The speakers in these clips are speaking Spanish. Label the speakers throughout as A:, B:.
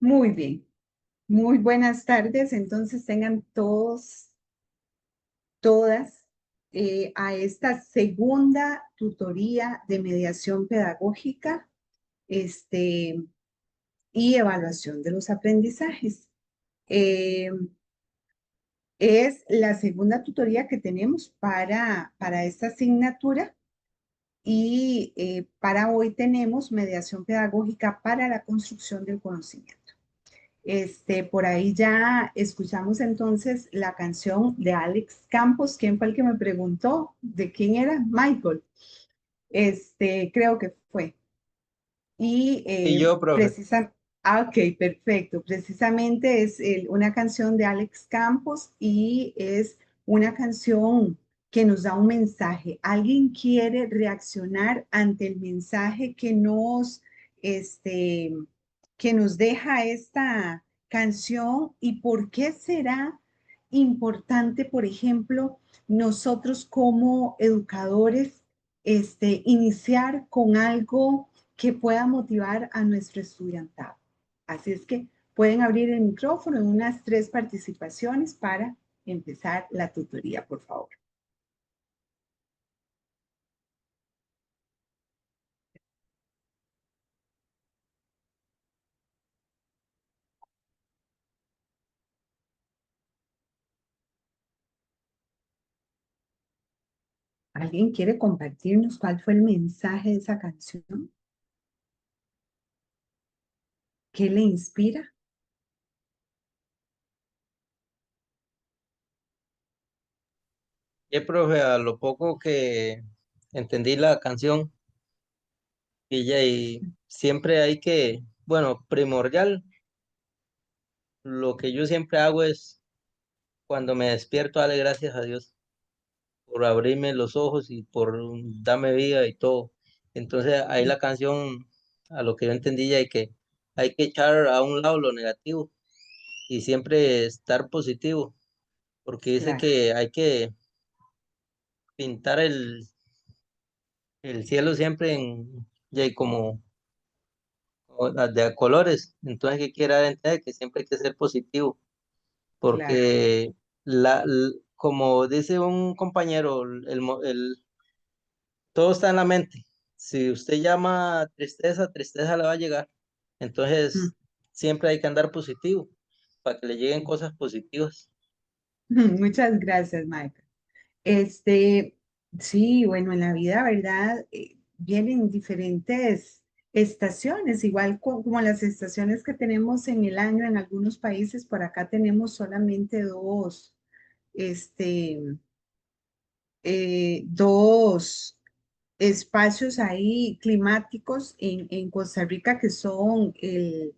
A: Muy bien, muy buenas tardes. Entonces tengan todos, todas a esta segunda tutoría de mediación pedagógica este, y evaluación de los aprendizajes. Eh, es la segunda tutoría que tenemos para esta asignatura y para hoy tenemos mediación pedagógica para la construcción del conocimiento. Por ahí ya escuchamos entonces la canción de Alex Campos. ¿Quién fue el que me preguntó de quién era? Michael. Creo que fue. Y
B: Y yo, profe,
A: ok, perfecto. Precisamente es una canción de Alex Campos y es una canción que nos da un mensaje. Alguien quiere reaccionar ante el mensaje este, que nos deja esta canción y por qué será importante, por ejemplo, nosotros como educadores, iniciar con algo que pueda motivar a nuestro estudiantado. Así es que pueden abrir el micrófono en unas 3 participaciones para empezar la tutoría, por favor. ¿Alguien quiere compartirnos cuál fue el mensaje de esa canción? ¿Qué le inspira?
B: profe, a lo poco que entendí la canción, y siempre hay que, bueno, primordial, lo que yo siempre hago es, cuando me despierto, darle gracias a Dios por abrirme los ojos y por darme vida y todo. Entonces, ahí la canción, a lo que yo entendí, hay que echar a un lado lo negativo y siempre estar positivo, porque dice
A: Claro,
B: que hay que pintar el cielo siempre de a colores. Entonces, ¿qué quiere dar a entender? Que siempre hay que ser positivo,
A: claro.
B: porque como dice un compañero, todo está en la mente. Si usted llama tristeza, tristeza le va a llegar.
A: Mm,
B: Entonces, siempre hay que andar positivo para que le lleguen cosas positivas.
A: Muchas gracias, Michael. Este, sí, bueno, en la vida, ¿verdad? Vienen diferentes estaciones, igual como las estaciones que tenemos en el año en algunos países, por acá tenemos solamente este, dos espacios ahí climáticos en Costa Rica que son el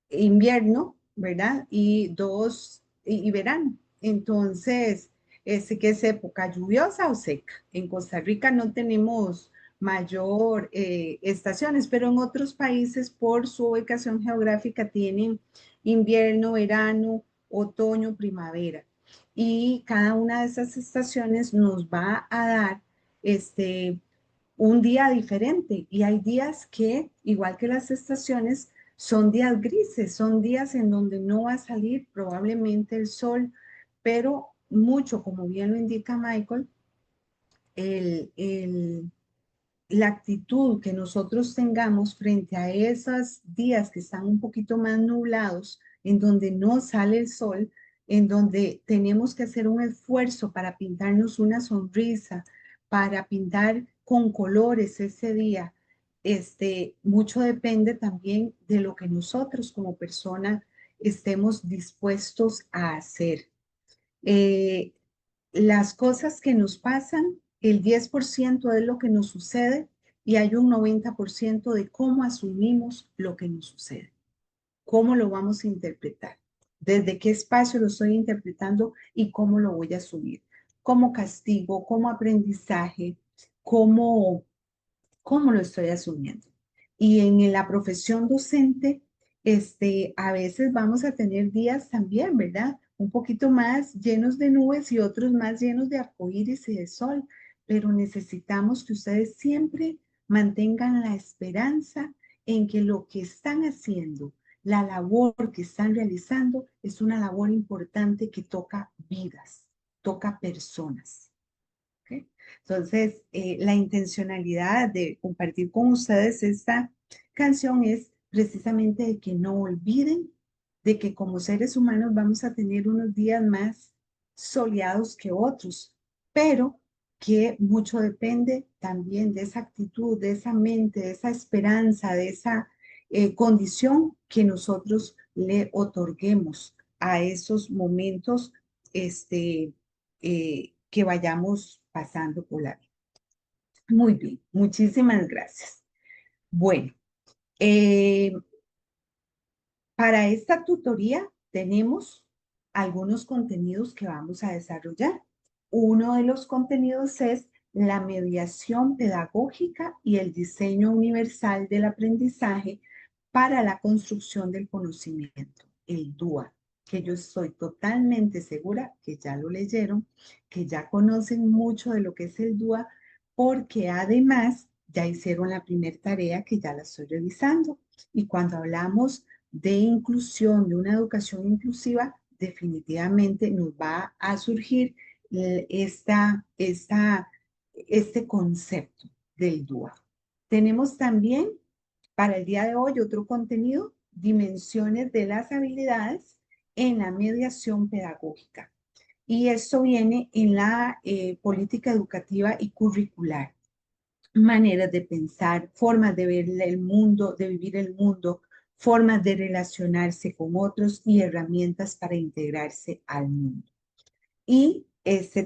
A: invierno, ¿verdad? Y verano. Entonces, ¿qué es época lluviosa o seca? En Costa Rica no tenemos mayor estaciones, pero en otros países por su ubicación geográfica tienen invierno, verano, otoño, primavera. Y cada una de esas estaciones nos va a dar este, un día diferente. Y hay días que, igual que las estaciones, son días grises, son días en donde no va a salir probablemente el sol, pero mucho, como bien lo indica Michael, el, el, la actitud que nosotros tengamos frente a esos días que están un poquito más nublados, en donde no sale el sol, en donde tenemos que hacer un esfuerzo para pintarnos una sonrisa, para pintar con colores ese día. Mucho depende también de lo que nosotros como persona estemos dispuestos a hacer. Eh, las cosas que nos pasan, el 10% es lo que nos sucede y hay un 90% de cómo asumimos lo que nos sucede, cómo lo vamos a interpretar, desde qué espacio lo estoy interpretando y cómo lo voy a asumir, como castigo, como aprendizaje, cómo cómo lo estoy asumiendo. Y en la profesión docente, a veces vamos a tener días también, ¿verdad? Un poquito más llenos de nubes y otros más llenos de arcoíris y de sol, pero necesitamos que ustedes siempre mantengan la esperanza en que lo que están haciendo la labor que están realizando es una labor importante que toca vidas, toca personas. ¿Okay? Entonces, la intencionalidad de compartir con ustedes esta canción es precisamente de que no olviden de que como seres humanos vamos a tener unos días más soleados que otros, pero que mucho depende también de esa actitud, de esa mente, de esa esperanza, de esa condición que nosotros le otorguemos a esos momentos que vayamos pasando por la vida. Muy bien, muchísimas gracias. Bueno, eh, para esta tutoría tenemos algunos contenidos que vamos a desarrollar. Uno de los contenidos es la mediación pedagógica y el diseño universal del aprendizaje para la construcción del conocimiento, el DUA, que yo estoy totalmente segura que ya lo leyeron, que ya conocen mucho de lo que es el DUA, porque además ya hicieron la primera tarea que ya la estoy revisando. Y cuando hablamos de inclusión, de una educación inclusiva, definitivamente nos va a surgir este concepto del DUA. Tenemos también para el día de hoy otro contenido, dimensiones de las habilidades en la mediación pedagógica. Y esto viene en la política educativa y curricular. Maneras de pensar, formas de ver el mundo, de vivir el mundo, formas de relacionarse con otros y herramientas para integrarse al mundo. Y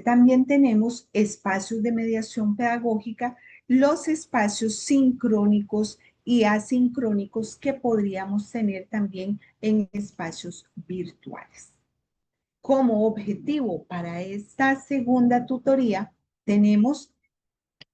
A: también tenemos espacios de mediación pedagógica, los espacios sincrónicos y asincrónicos que podríamos tener también en espacios virtuales. Como objetivo para esta segunda tutoría, tenemos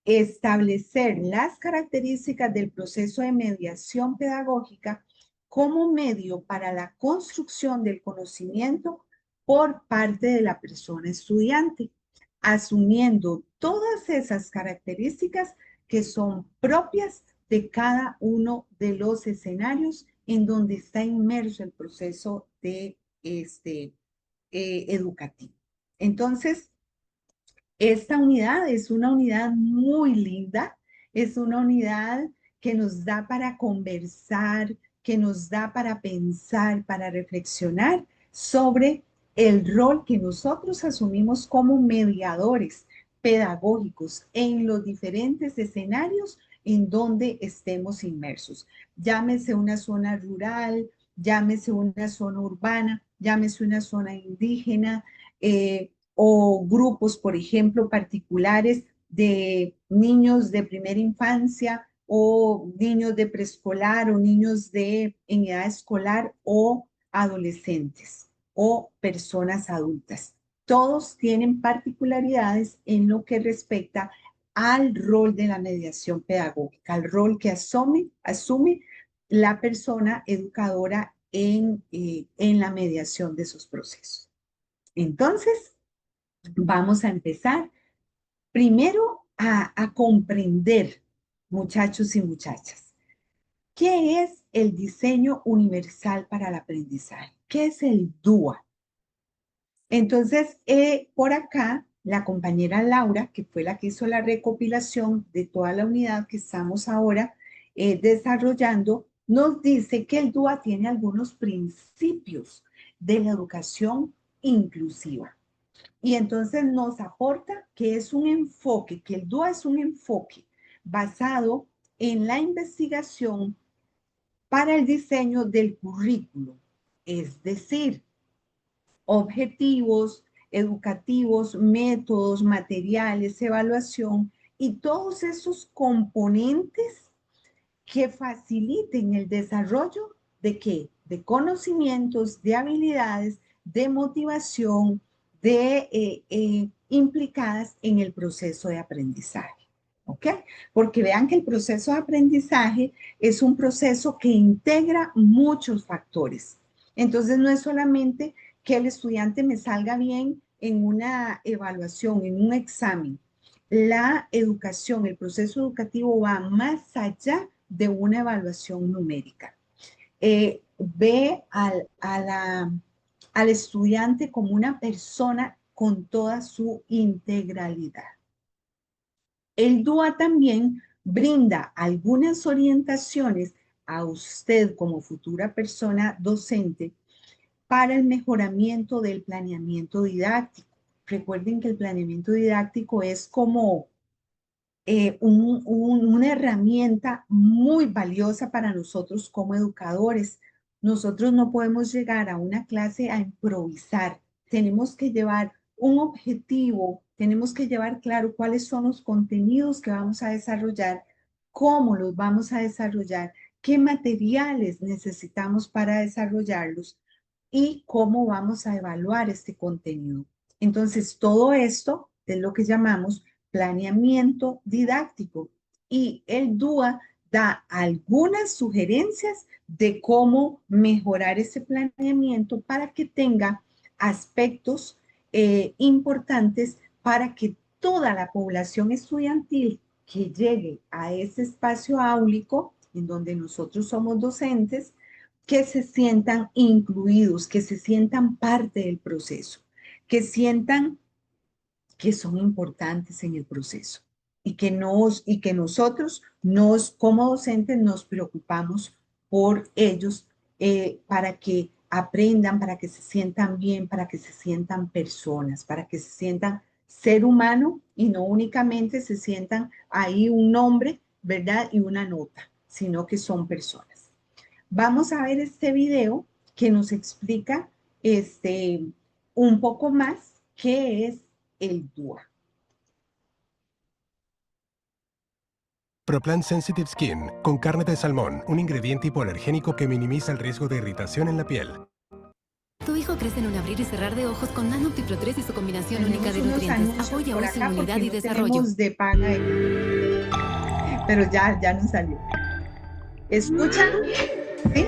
A: establecer las características del proceso de mediación pedagógica como medio para la construcción del conocimiento por parte de la persona estudiante, asumiendo todas esas características que son propias de cada uno de los escenarios en donde está inmerso el proceso de educativo. Entonces, esta unidad es una unidad muy linda, es una unidad que nos da para conversar, que nos da para pensar, para reflexionar sobre el rol que nosotros asumimos como mediadores pedagógicos en los diferentes escenarios en donde estemos inmersos. Llámese una zona rural, llámese una zona urbana, llámese una zona indígena, o grupos, por ejemplo, particulares de niños de primera infancia o niños de preescolar o niños en edad escolar o adolescentes o personas adultas. Todos tienen particularidades en lo que respecta al rol de la mediación pedagógica, al rol que asume la persona educadora en la mediación de esos procesos. Entonces, vamos a empezar primero a comprender, muchachos y muchachas, ¿qué es el diseño universal para el aprendizaje? ¿Qué es el DUA? Entonces, por acá, la compañera Laura, que fue la que hizo la recopilación de toda la unidad que estamos ahora desarrollando, nos dice que el DUA tiene algunos principios de la educación inclusiva. Y entonces nos aporta que es un enfoque, que el DUA es un enfoque basado en la investigación para el diseño del currículo, es decir, objetivos educativos, métodos, materiales, evaluación y todos esos componentes que faciliten el desarrollo de qué? De conocimientos, de habilidades, de motivación, implicadas en el proceso de aprendizaje. ¿Ok? Porque vean que el proceso de aprendizaje es un proceso que integra muchos factores. Entonces, no es solamente que el estudiante me salga bien en una evaluación, en un examen. La educación, el proceso educativo va más allá de una evaluación numérica. ve al estudiante como una persona con toda su integralidad. El DUA también brinda algunas orientaciones a usted como futura persona docente para el mejoramiento del planeamiento didáctico. Recuerden que el planeamiento didáctico es como una herramienta muy valiosa para nosotros como educadores. Nosotros no podemos llegar a una clase a improvisar. Tenemos que llevar un objetivo, tenemos que llevar claro cuáles son los contenidos que vamos a desarrollar, cómo los vamos a desarrollar, qué materiales necesitamos para desarrollarlos y cómo vamos a evaluar este contenido. Entonces, todo esto es lo que llamamos planeamiento didáctico y el DUA da algunas sugerencias de cómo mejorar ese planeamiento para que tenga aspectos importantes para que toda la población estudiantil que llegue a ese espacio áulico en donde nosotros somos docentes, que se sientan incluidos, que se sientan parte del proceso, que sientan que son importantes en el proceso y que nosotros como docentes nos preocupamos por ellos para que aprendan, para que se sientan bien, para que se sientan personas, para que se sientan ser humano y no únicamente se sientan ahí un nombre, ¿verdad? Y una nota, sino que son personas. Vamos a ver este video que nos explica un poco más qué es el DUA.
C: Proplan Sensitive Skin, con carne de salmón, un ingrediente hipoalergénico que minimiza el riesgo de irritación en la piel.
D: Tu hijo crece en un abrir y cerrar de ojos con Nanopti Pro 3 y su combinación única de nutrientes. Apoya hoy su inmunidad y desarrollo.
A: De paga, pero ya no salió. ¿Escuchan? ¿Sí?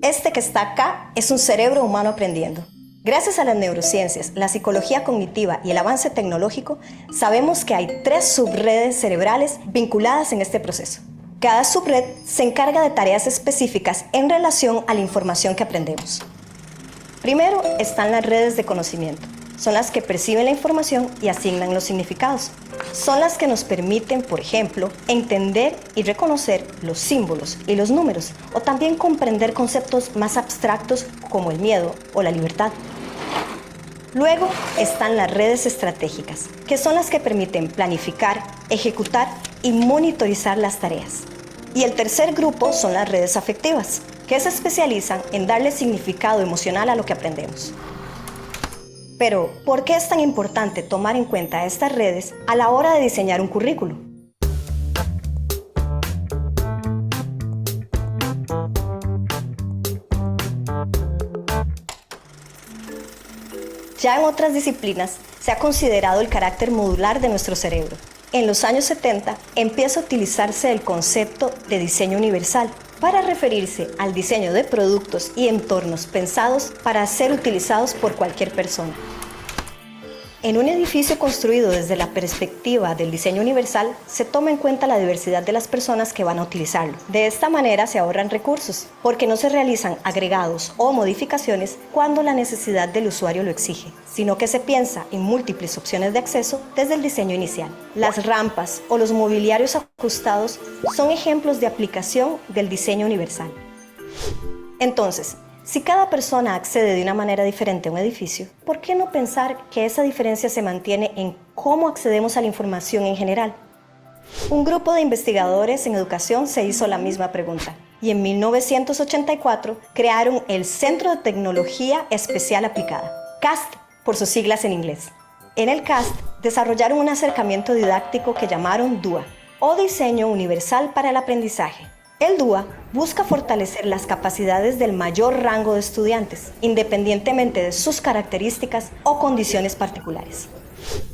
E: Este que está acá es un cerebro humano aprendiendo. Gracias a las neurociencias, la psicología cognitiva y el avance tecnológico, sabemos que hay 3 subredes cerebrales vinculadas en este proceso. Cada subred se encarga de tareas específicas en relación a la información que aprendemos. Primero están las redes de conocimiento. Son las que perciben la información y asignan los significados. Son las que nos permiten, por ejemplo, entender y reconocer los símbolos y los números, o también comprender conceptos más abstractos como el miedo o la libertad. Luego están las redes estratégicas, que son las que permiten planificar, ejecutar y monitorizar las tareas. Y el tercer grupo son las redes afectivas, que se especializan en darle significado emocional a lo que aprendemos. Pero, ¿por qué es tan importante tomar en cuenta estas redes a la hora de diseñar un currículo? Ya en otras disciplinas se ha considerado el carácter modular de nuestro cerebro. En los años 70 empieza a utilizarse el concepto de diseño universal para referirse al diseño de productos y entornos pensados para ser utilizados por cualquier persona. En un edificio construido desde la perspectiva del diseño universal, se toma en cuenta la diversidad de las personas que van a utilizarlo. De esta manera se ahorran recursos, porque no se realizan agregados o modificaciones cuando la necesidad del usuario lo exige, sino que se piensa en múltiples opciones de acceso desde el diseño inicial. Las rampas o los mobiliarios ajustados son ejemplos de aplicación del diseño universal. Entonces, si cada persona accede de una manera diferente a un edificio, ¿por qué no pensar que esa diferencia se mantiene en cómo accedemos a la información en general? Un grupo de investigadores en educación se hizo la misma pregunta y en 1984 crearon el Centro de Tecnología Especial Aplicada, CAST por sus siglas en inglés. En el CAST desarrollaron un acercamiento didáctico que llamaron DUA, o Diseño Universal para el Aprendizaje. El DUA busca fortalecer las capacidades del mayor rango de estudiantes, independientemente de sus características o condiciones particulares.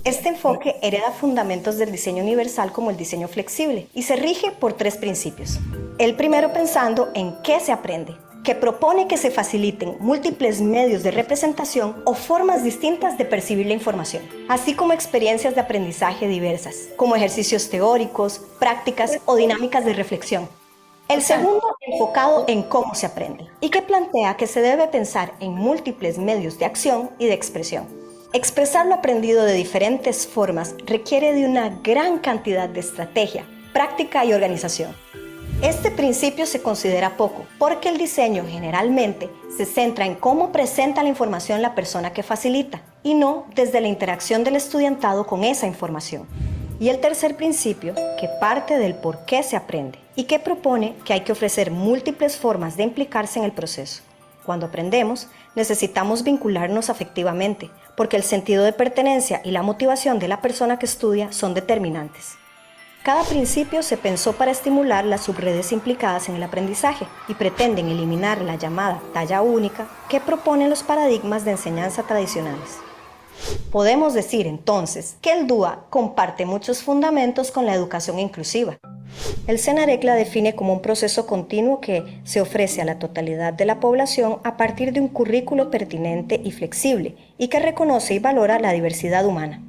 E: Este enfoque hereda fundamentos del diseño universal como el diseño flexible y se rige por 3 principios. El primero pensando en qué se aprende, que propone que se faciliten múltiples medios de representación o formas distintas de percibir la información, así como experiencias de aprendizaje diversas, como ejercicios teóricos, prácticas o dinámicas de reflexión. El segundo, enfocado en cómo se aprende, y que plantea que se debe pensar en múltiples medios de acción y de expresión. Expresar lo aprendido de diferentes formas requiere de una gran cantidad de estrategia, práctica y organización. Este principio se considera poco, porque el diseño generalmente se centra en cómo presenta la información la persona que facilita, y no desde la interacción del estudiantado con esa información. Y el tercer principio, que parte del por qué se aprende, y que propone que hay que ofrecer múltiples formas de implicarse en el proceso. Cuando aprendemos, necesitamos vincularnos afectivamente, porque el sentido de pertenencia y la motivación de la persona que estudia son determinantes. Cada principio se pensó para estimular las subredes implicadas en el aprendizaje y pretenden eliminar la llamada talla única que proponen los paradigmas de enseñanza tradicionales. Podemos decir entonces que el DUA comparte muchos fundamentos con la educación inclusiva. El CENAREC la define como un proceso continuo que se ofrece a la totalidad de la población a partir de un currículo pertinente y flexible y que reconoce y valora la diversidad humana.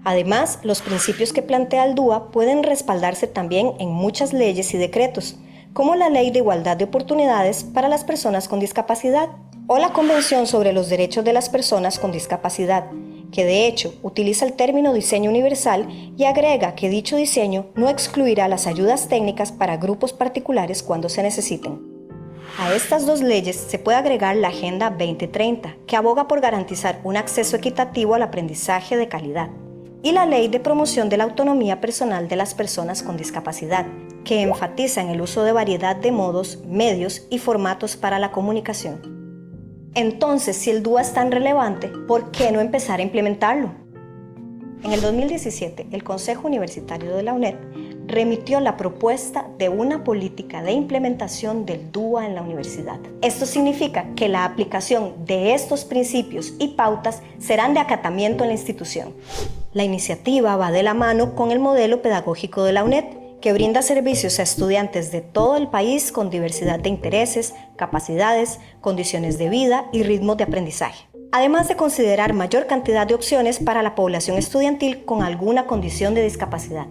E: Además, los principios que plantea el DUA pueden respaldarse también en muchas leyes y decretos, como la Ley de Igualdad de Oportunidades para las Personas con Discapacidad o la Convención sobre los Derechos de las Personas con Discapacidad, que de hecho utiliza el término diseño universal y agrega que dicho diseño no excluirá las ayudas técnicas para grupos particulares cuando se necesiten. A estas dos leyes se puede agregar la Agenda 2030, que aboga por garantizar un acceso equitativo al aprendizaje de calidad, y la Ley de Promoción de la Autonomía Personal de las Personas con Discapacidad, que enfatiza en el uso de variedad de modos, medios y formatos para la comunicación. Entonces, si el DUA es tan relevante, ¿por qué no empezar a implementarlo? En el 2017, el Consejo Universitario de la UNED remitió la propuesta de una política de implementación del DUA en la universidad. Esto significa que la aplicación de estos principios y pautas serán de acatamiento en la institución. La iniciativa va de la mano con el modelo pedagógico de la UNED, que brinda servicios a estudiantes de todo el país con diversidad de intereses, capacidades, condiciones de vida y ritmos de aprendizaje, además de considerar mayor cantidad de opciones para la población estudiantil con alguna condición de discapacidad.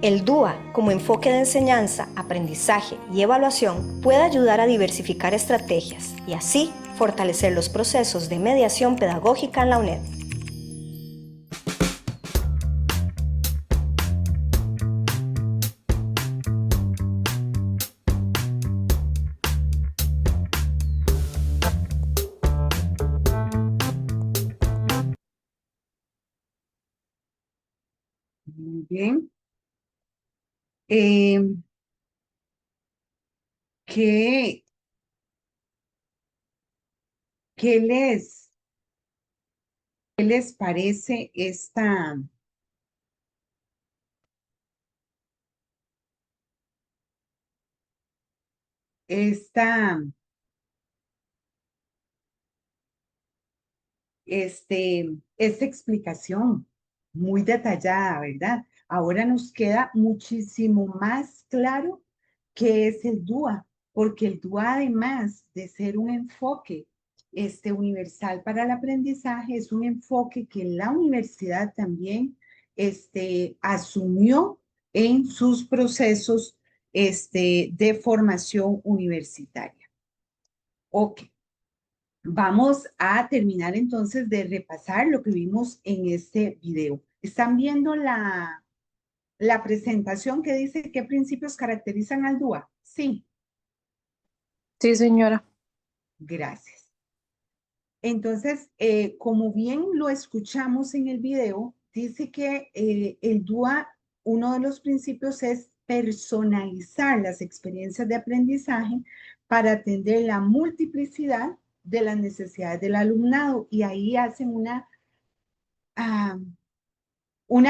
E: El DUA, como enfoque de enseñanza, aprendizaje y evaluación, puede ayudar a diversificar estrategias y así fortalecer los procesos de mediación pedagógica en la UNED.
A: Muy bien. Eh, ¿qué, qué les parece esta, esta explicación muy detallada, ¿verdad? Ahora nos queda muchísimo más claro qué es el DUA, porque el DUA, además de ser un enfoque universal para el aprendizaje, es un enfoque que la universidad también asumió en sus procesos de formación universitaria. Ok. Vamos a terminar entonces de repasar lo que vimos en este video. ¿Están viendo la presentación que dice qué principios caracterizan al DUA? Sí.
F: Sí, señora.
A: Gracias. Entonces, como bien lo escuchamos en el video, dice que el DUA, uno de los principios es personalizar las experiencias de aprendizaje para atender la multiplicidad de las necesidades del alumnado, y ahí hacen una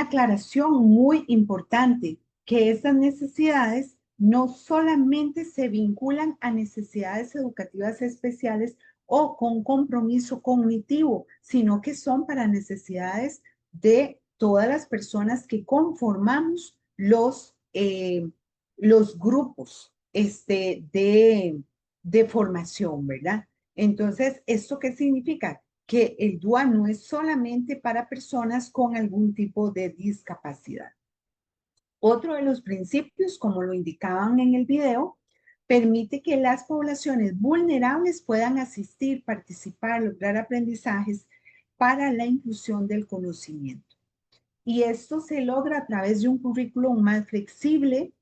A: aclaración muy importante, que esas necesidades no solamente se vinculan a necesidades educativas especiales o con compromiso cognitivo, sino que son para necesidades de todas las personas que conformamos los grupos de de formación, ¿verdad? Entonces, ¿esto qué significa? Que el DUA no es solamente para personas con algún tipo de discapacidad. Otro de los principios, como lo indicaban en el video, permite que las poblaciones vulnerables puedan asistir, participar, lograr aprendizajes para la inclusión del conocimiento. Y esto se logra a través de un currículum más flexible,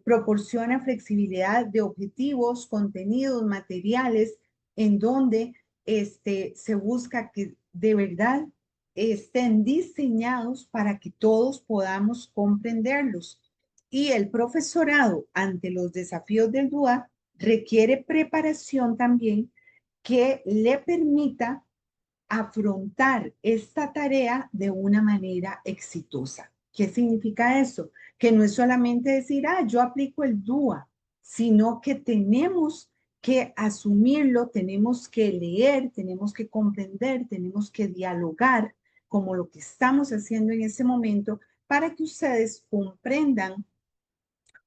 A: proporciona flexibilidad de objetivos, contenidos, materiales, en donde se busca que de verdad estén diseñados para que todos podamos comprenderlos. Y el profesorado ante los desafíos del DUA requiere preparación también que le permita afrontar esta tarea de una manera exitosa. ¿Qué significa eso? Que no es solamente decir, yo aplico el DUA, sino que tenemos que asumirlo, tenemos que leer, tenemos que comprender, tenemos que dialogar, como lo que estamos haciendo en ese momento, para que ustedes comprendan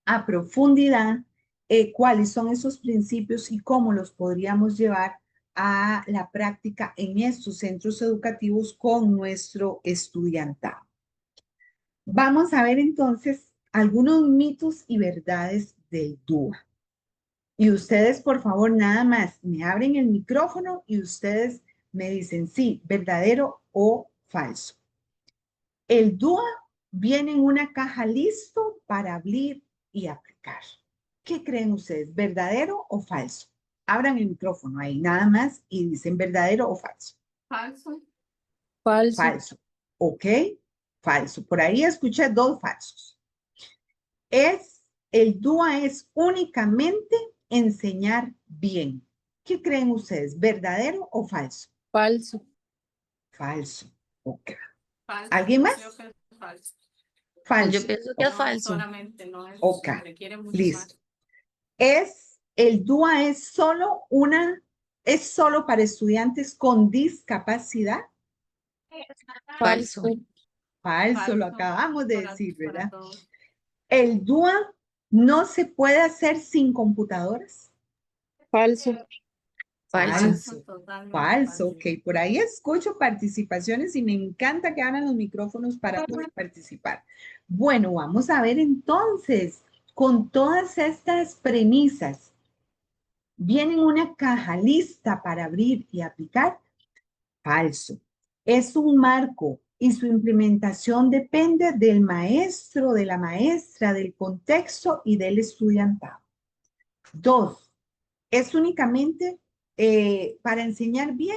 A: a profundidad cuáles son esos principios y cómo los podríamos llevar a la práctica en estos centros educativos con nuestro estudiantado. Vamos a ver entonces algunos mitos y verdades del DUA. Y ustedes, por favor, nada más me abren el micrófono y ustedes me dicen sí, verdadero o falso. El DUA viene en una caja listo para abrir y aplicar. ¿Qué creen ustedes? ¿Verdadero o falso? Abran el micrófono ahí nada más y dicen verdadero o falso.
F: Falso. Falso.
A: Falso. ¿Ok? Falso. Por ahí escuché dos falsos. El DUA es únicamente enseñar bien. ¿Qué creen ustedes? ¿Verdadero o falso?
F: Falso.
A: Falso. Ok.
G: Falso.
A: ¿Alguien más?
G: Creo que es falso.
A: Falso.
F: Yo pienso que es falso.
G: Solamente no es,
A: Ok.
G: requiere mucho
A: Listo.
G: más.
A: El DUA es solo para estudiantes con discapacidad.
F: Falso.
A: Falso, lo acabamos de decir,
G: Para
A: ¿verdad?
G: todos.
A: El DUA no se puede hacer sin computadoras.
F: Falso.
A: Falso.
G: Totalmente
A: Falso, ok. Por ahí escucho participaciones y me encanta que abran los micrófonos para poder participar. Bueno, vamos a ver entonces, con todas estas premisas, ¿viene en una caja lista para abrir y aplicar? Falso. Es un marco y su implementación depende del maestro, de la maestra, del contexto y del estudiantado. 2. Es únicamente para enseñar bien,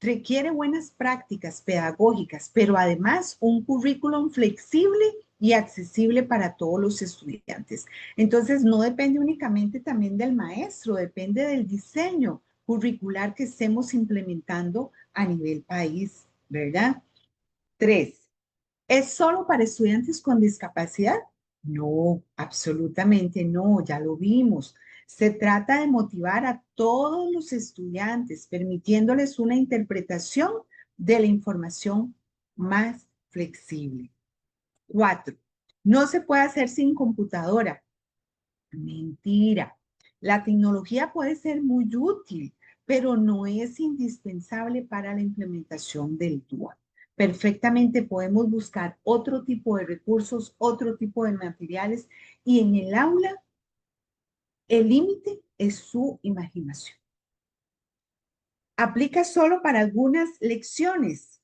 A: requiere buenas prácticas pedagógicas, pero además un currículum flexible y accesible para todos los estudiantes. Entonces, no depende únicamente también del maestro, depende del diseño curricular que estemos implementando a nivel país, ¿verdad? 3. ¿Es solo para estudiantes con discapacidad? No, absolutamente no, ya lo vimos. Se trata de motivar a todos los estudiantes, permitiéndoles una interpretación de la información más flexible. 4. No se puede hacer sin computadora. Mentira. La tecnología puede ser muy útil, pero no es indispensable para la implementación del DUA. Perfectamente podemos buscar otro tipo de recursos, otro tipo de materiales y en el aula el límite es su imaginación. ¿Aplica solo para algunas lecciones?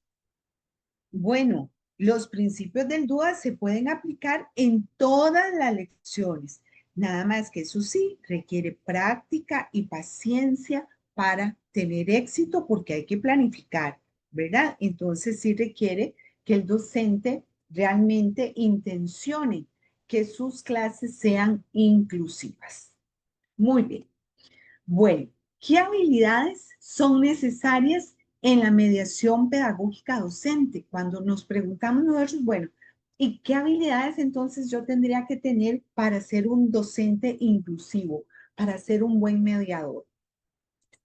A: Bueno, los principios del DUA se pueden aplicar en todas las lecciones. Nada más que eso sí, requiere práctica y paciencia para tener éxito porque hay que planificar, ¿verdad? Entonces sí requiere que el docente realmente intencione que sus clases sean inclusivas. Muy bien. Bueno, ¿qué habilidades son necesarias en la mediación pedagógica docente? Cuando nos preguntamos nosotros, bueno, ¿y qué habilidades entonces yo tendría que tener para ser un docente inclusivo, para ser un buen mediador?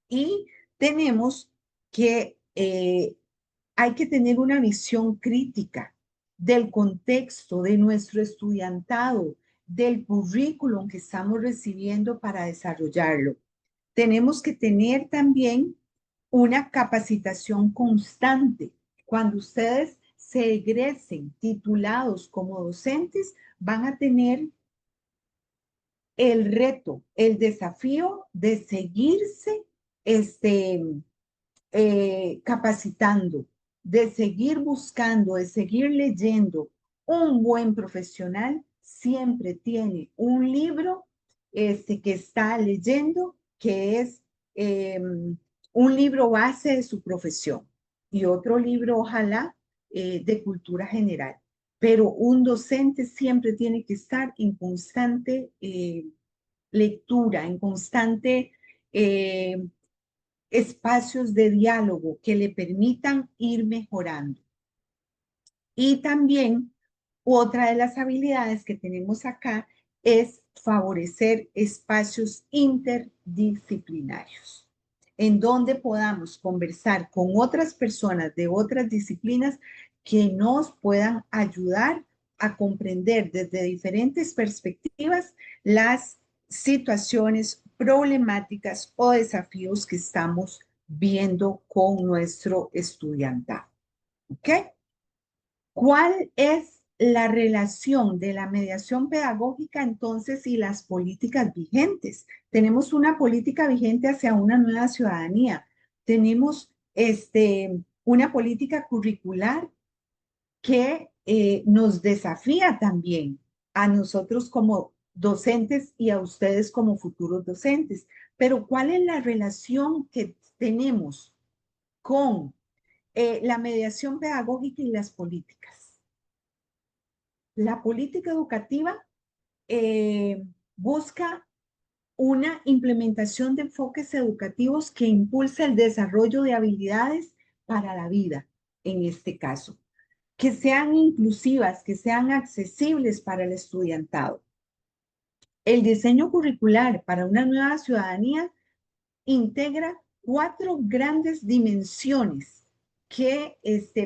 A: Y tenemos que, hay que tener una visión crítica del contexto, de nuestro estudiantado, del currículum que estamos recibiendo para desarrollarlo. tenemos que tener también una capacitación constante. Cuando ustedes se egresen titulados como docentes, van a tener el reto, el desafío de seguirse capacitando, de seguir buscando, de seguir leyendo. Un buen profesional siempre tiene un libro que está leyendo, que es un libro base de su profesión y otro libro, ojalá, de cultura general. Pero un docente siempre tiene que estar en constante lectura, en constante espacios de diálogo que le permitan ir mejorando. Y también otra de las habilidades que tenemos acá es favorecer espacios interdisciplinarios, en donde podamos conversar con otras personas de otras disciplinas que nos puedan ayudar a comprender desde diferentes perspectivas las situaciones, problemáticas o desafíos que estamos viendo con nuestro estudiantado. ¿Ok? ¿Cuál es la relación de la mediación pedagógica entonces y las políticas vigentes? Tenemos una política vigente hacia una nueva ciudadanía. Tenemos una política curricular que nos desafía también a nosotros como docentes y a ustedes como futuros docentes. Pero ¿cuál es la relación que tenemos con la mediación pedagógica y las políticas? La política educativa busca una implementación de enfoques educativos que impulsa el desarrollo de habilidades para la vida, en este caso, que sean inclusivas, que sean accesibles para el estudiantado. El diseño curricular para una nueva ciudadanía integra 4 grandes dimensiones que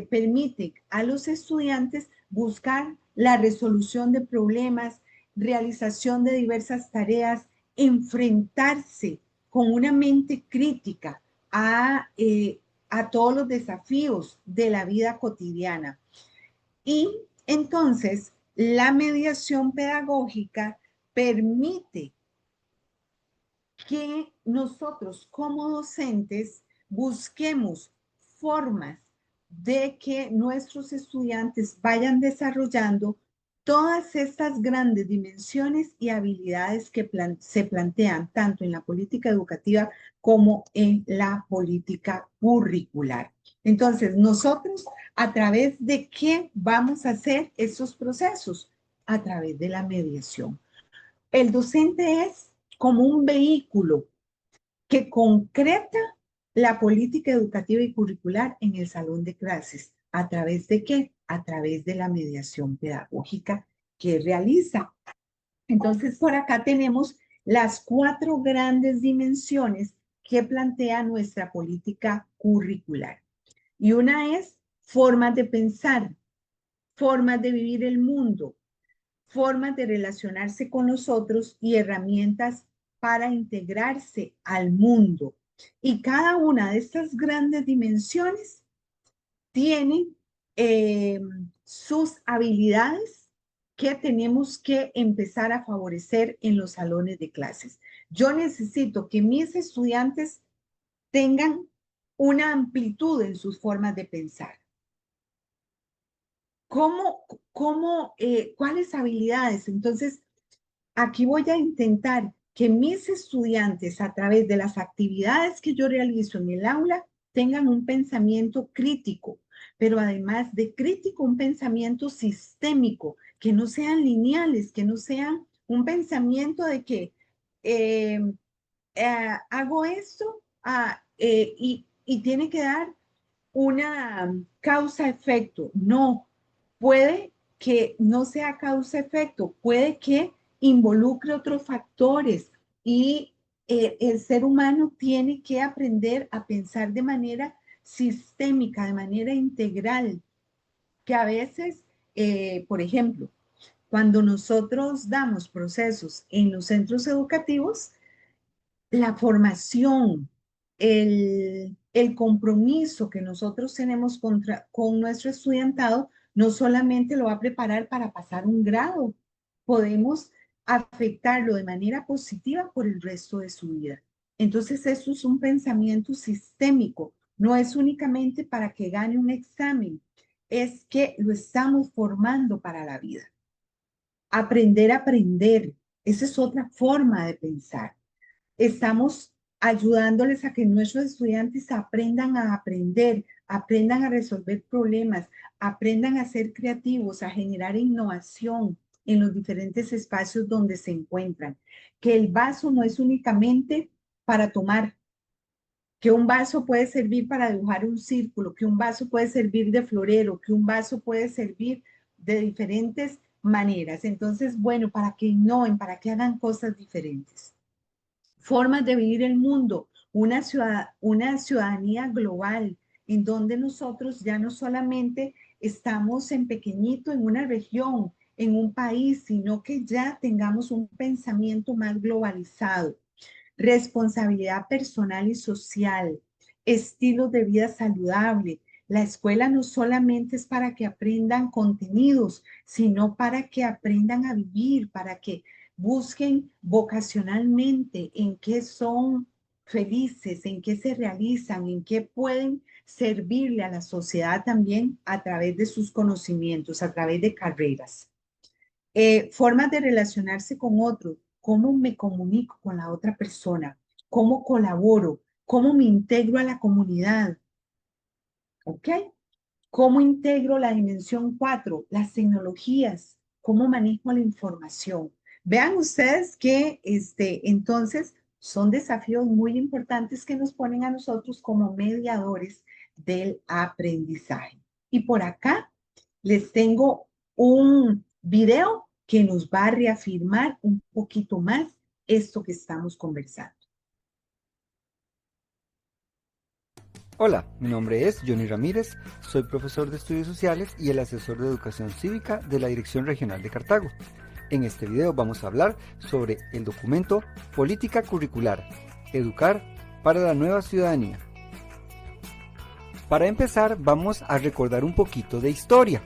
A: permiten a los estudiantes buscar la resolución de problemas, realización de diversas tareas, enfrentarse con una mente crítica a todos los desafíos de la vida cotidiana. Y entonces, la mediación pedagógica permite que nosotros como docentes busquemos formas de que nuestros estudiantes vayan desarrollando todas estas grandes dimensiones y habilidades que se plantean tanto en la política educativa como en la política curricular. Entonces, nosotros, ¿a través de qué vamos a hacer esos procesos? A través de la mediación. El docente es como un vehículo que concreta la política educativa y curricular en el salón de clases. ¿A través de qué? A través de la mediación pedagógica que realiza. Entonces, por acá tenemos las 4 grandes dimensiones que plantea nuestra política curricular. Y una es formas de pensar, formas de vivir el mundo, formas de relacionarse con los otros y herramientas para integrarse al mundo. Y cada una de estas grandes dimensiones tiene sus habilidades que tenemos que empezar a favorecer en los salones de clases. Yo necesito que mis estudiantes tengan una amplitud en sus formas de pensar. ¿Cuáles habilidades? Entonces, aquí voy a intentar que mis estudiantes, a través de las actividades que yo realizo en el aula, tengan un pensamiento crítico, pero además de crítico, un pensamiento sistémico, que no sean lineales, que no sean un pensamiento de que hago esto y tiene que dar una causa-efecto. No, puede que no sea causa-efecto, puede que involucre otros factores y el ser humano tiene que aprender a pensar de manera sistémica, de manera integral, que a veces, por ejemplo, cuando nosotros damos procesos en los centros educativos, la formación, el compromiso que nosotros tenemos con nuestro estudiantado, no solamente lo va a preparar para pasar un grado, podemos afectarlo de manera positiva por el resto de su vida. Entonces, eso es un pensamiento sistémico, no es únicamente para que gane un examen, es que lo estamos formando para la vida. Aprender a aprender, esa es otra forma de pensar. Estamos ayudándoles a que nuestros estudiantes aprendan a aprender, aprendan a resolver problemas, aprendan a ser creativos, a generar innovación en los diferentes espacios donde se encuentran. Que el vaso no es únicamente para tomar, que un vaso puede servir para dibujar un círculo, que un vaso puede servir de florero, que un vaso puede servir de diferentes maneras. Entonces, bueno, para que innoven, para que hagan cosas diferentes. Formas de vivir el mundo, una ciudadanía global, en donde nosotros ya no solamente estamos en pequeñito, en una región, en un país, sino que ya tengamos un pensamiento más globalizado. Responsabilidad personal y social, estilos de vida saludable. La escuela no solamente es para que aprendan contenidos, sino para que aprendan a vivir, para que busquen vocacionalmente en qué son felices, en qué se realizan, en qué pueden servirle a la sociedad también a través de sus conocimientos, a través de carreras. Formas de relacionarse con otros, cómo me comunico con la otra persona, cómo colaboro, cómo me integro a la comunidad, ¿ok? ¿Cómo integro la dimensión 4, las tecnologías? ¿Cómo manejo la información? Vean ustedes que entonces son desafíos muy importantes que nos ponen a nosotros como mediadores del aprendizaje. Y por acá les tengo un video que nos va a reafirmar un poquito más esto que estamos conversando.
H: Hola, mi nombre es Johnny Ramírez, soy profesor de Estudios Sociales y el asesor de Educación Cívica de la Dirección Regional de Cartago. En este video vamos a hablar sobre el documento Política Curricular, Educar para la Nueva Ciudadanía. Para empezar, vamos a recordar un poquito de historia.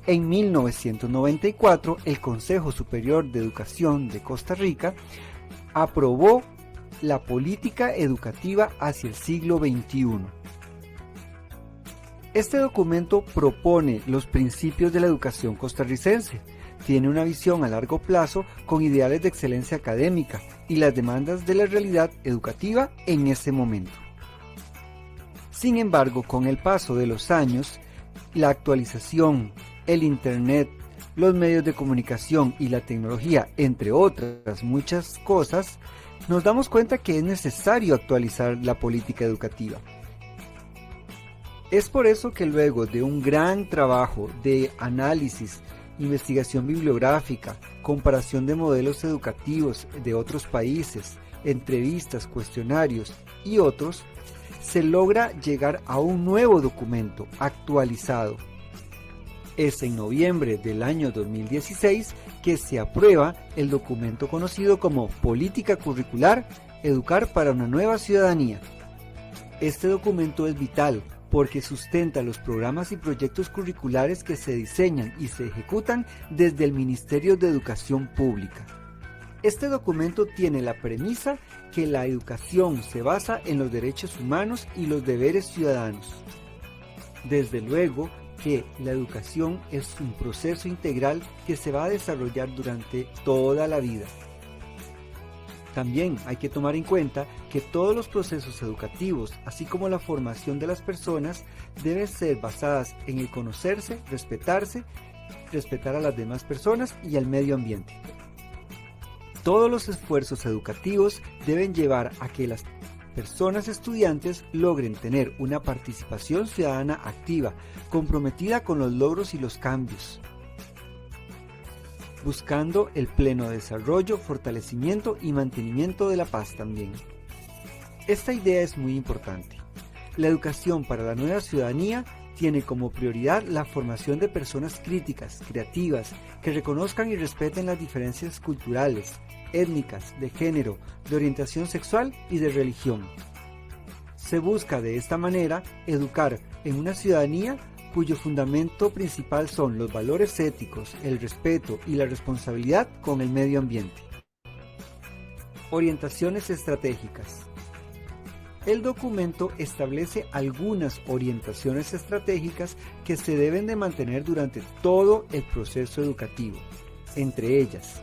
H: En 1994, el Consejo Superior de Educación de Costa Rica aprobó la política educativa hacia el siglo XXI. Este documento propone los principios de la educación costarricense, tiene una visión a largo plazo con ideales de excelencia académica y las demandas de la realidad educativa en ese momento. Sin embargo, con el paso de los años, la actualización, el Internet, los medios de comunicación y la tecnología, entre otras muchas cosas, nos damos cuenta que es necesario actualizar la política educativa. Es por eso que luego de un gran trabajo de análisis, investigación bibliográfica, comparación de modelos educativos de otros países, entrevistas, cuestionarios y otros, se logra llegar a un nuevo documento actualizado. Es en noviembre del año 2016 que se aprueba el documento conocido como Política Curricular, Educar para una Nueva Ciudadanía. Este documento es vital porque sustenta los programas y proyectos curriculares que se diseñan y se ejecutan desde el Ministerio de Educación Pública. Este documento tiene la premisa que la educación se basa en los derechos humanos y los deberes ciudadanos. Desde luego que la educación es un proceso integral que se va a desarrollar durante toda la vida. También hay que tomar en cuenta que todos los procesos educativos, así como la formación de las personas, deben ser basadas en el conocerse, respetarse, respetar a las demás personas y al medio ambiente. Todos los esfuerzos educativos deben llevar a que las personas estudiantes logren tener una participación ciudadana activa, comprometida con los logros y los cambios, buscando el pleno desarrollo, fortalecimiento y mantenimiento de la paz también. Esta idea es muy importante. La educación para la nueva ciudadanía tiene como prioridad la formación de personas críticas, creativas, que reconozcan y respeten las diferencias culturales, étnicas, de género, de orientación sexual y de religión. Se busca de esta manera educar en una ciudadanía cuyo fundamento principal son los valores éticos, el respeto y la responsabilidad con el medio ambiente. Orientaciones estratégicas. El documento establece algunas orientaciones estratégicas que se deben de mantener durante todo el proceso educativo. Entre ellas,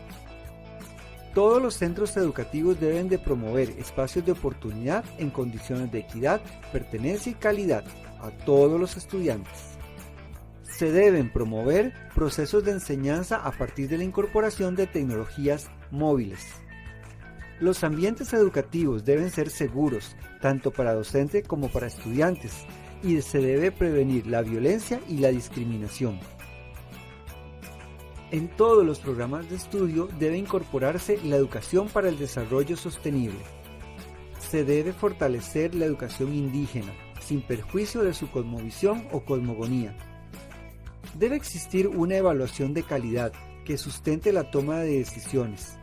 H: todos los centros educativos deben de promover espacios de oportunidad en condiciones de equidad, pertenencia y calidad a todos los estudiantes. Se deben promover procesos de enseñanza a partir de la incorporación de tecnologías móviles. Los ambientes educativos deben ser seguros, tanto para docente como para estudiantes, y se debe prevenir la violencia y la discriminación. En todos los programas de estudio debe incorporarse la educación para el desarrollo sostenible. Se debe fortalecer la educación indígena, sin perjuicio de su cosmovisión o cosmogonía. Debe existir una evaluación de calidad que sustente la toma de decisiones.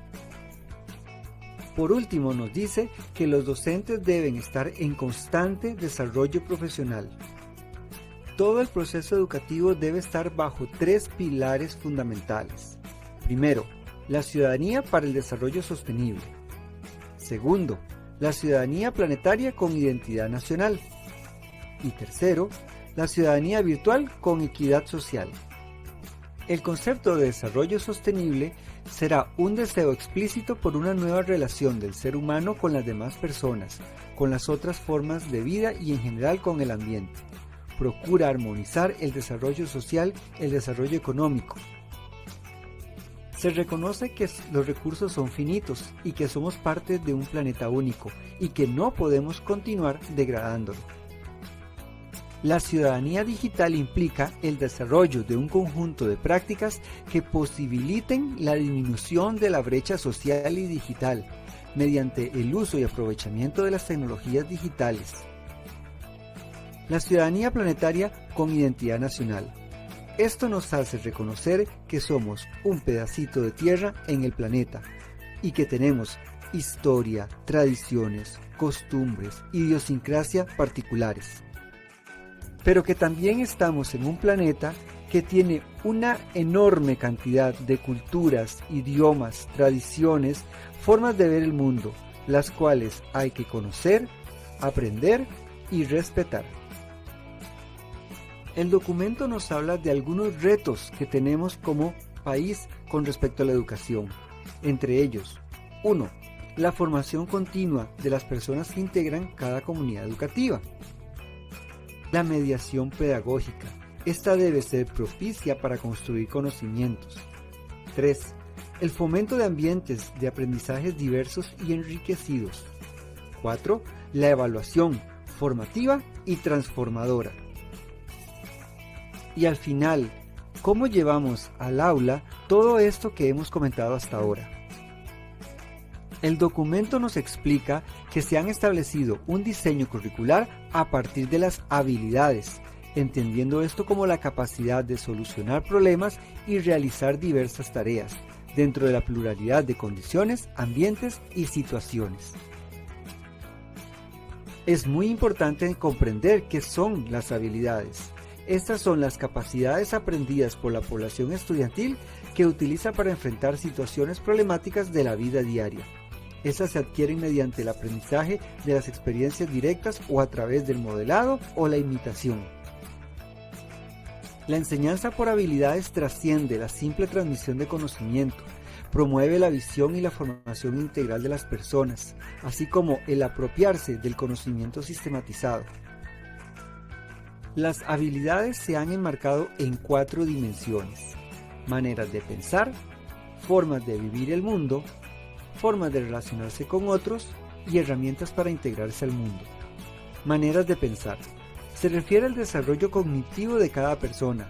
H: Por último, nos dice que los docentes deben estar en constante desarrollo profesional. Todo el proceso educativo debe estar bajo 3 pilares fundamentales. Primero, la ciudadanía para el desarrollo sostenible. Segundo, la ciudadanía planetaria con identidad nacional. Y tercero, la ciudadanía virtual con equidad social. El concepto de desarrollo sostenible será un deseo explícito por una nueva relación del ser humano con las demás personas, con las otras formas de vida y en general con el ambiente. Procura armonizar el desarrollo social, el desarrollo económico. Se reconoce que los recursos son finitos y que somos parte de un planeta único y que no podemos continuar degradándolo. La ciudadanía digital implica el desarrollo de un conjunto de prácticas que posibiliten la disminución de la brecha social y digital mediante el uso y aprovechamiento de las tecnologías digitales. La ciudadanía planetaria con identidad nacional. Esto nos hace reconocer que somos un pedacito de tierra en el planeta y que tenemos historia, tradiciones, costumbres, idiosincrasia particulares. Pero que también estamos en un planeta que tiene una enorme cantidad de culturas, idiomas, tradiciones, formas de ver el mundo, las cuales hay que conocer, aprender y respetar. El documento nos habla de algunos retos que tenemos como país con respecto a la educación. Entre ellos, 1. La formación continua de las personas que integran cada comunidad educativa. La mediación pedagógica. Esta debe ser propicia para construir conocimientos. 3. El fomento de ambientes de aprendizajes diversos y enriquecidos. 4. La evaluación formativa y transformadora. Y al final, ¿cómo llevamos al aula todo esto que hemos comentado hasta ahora? El documento nos explica que se han establecido un diseño curricular a partir de las habilidades, entendiendo esto como la capacidad de solucionar problemas y realizar diversas tareas, dentro de la pluralidad de condiciones, ambientes y situaciones. Es muy importante comprender qué son las habilidades. Estas son las capacidades aprendidas por la población estudiantil que utiliza para enfrentar situaciones problemáticas de la vida diaria. Estas se adquieren mediante el aprendizaje de las experiencias directas o a través del modelado o la imitación. La enseñanza por habilidades trasciende la simple transmisión de conocimiento, promueve la visión y la formación integral de las personas, así como el apropiarse del conocimiento sistematizado. Las habilidades se han enmarcado en 4 dimensiones: maneras de pensar, formas de vivir el mundo, formas de relacionarse con otros y herramientas para integrarse al mundo. Maneras de pensar. Se refiere al desarrollo cognitivo de cada persona,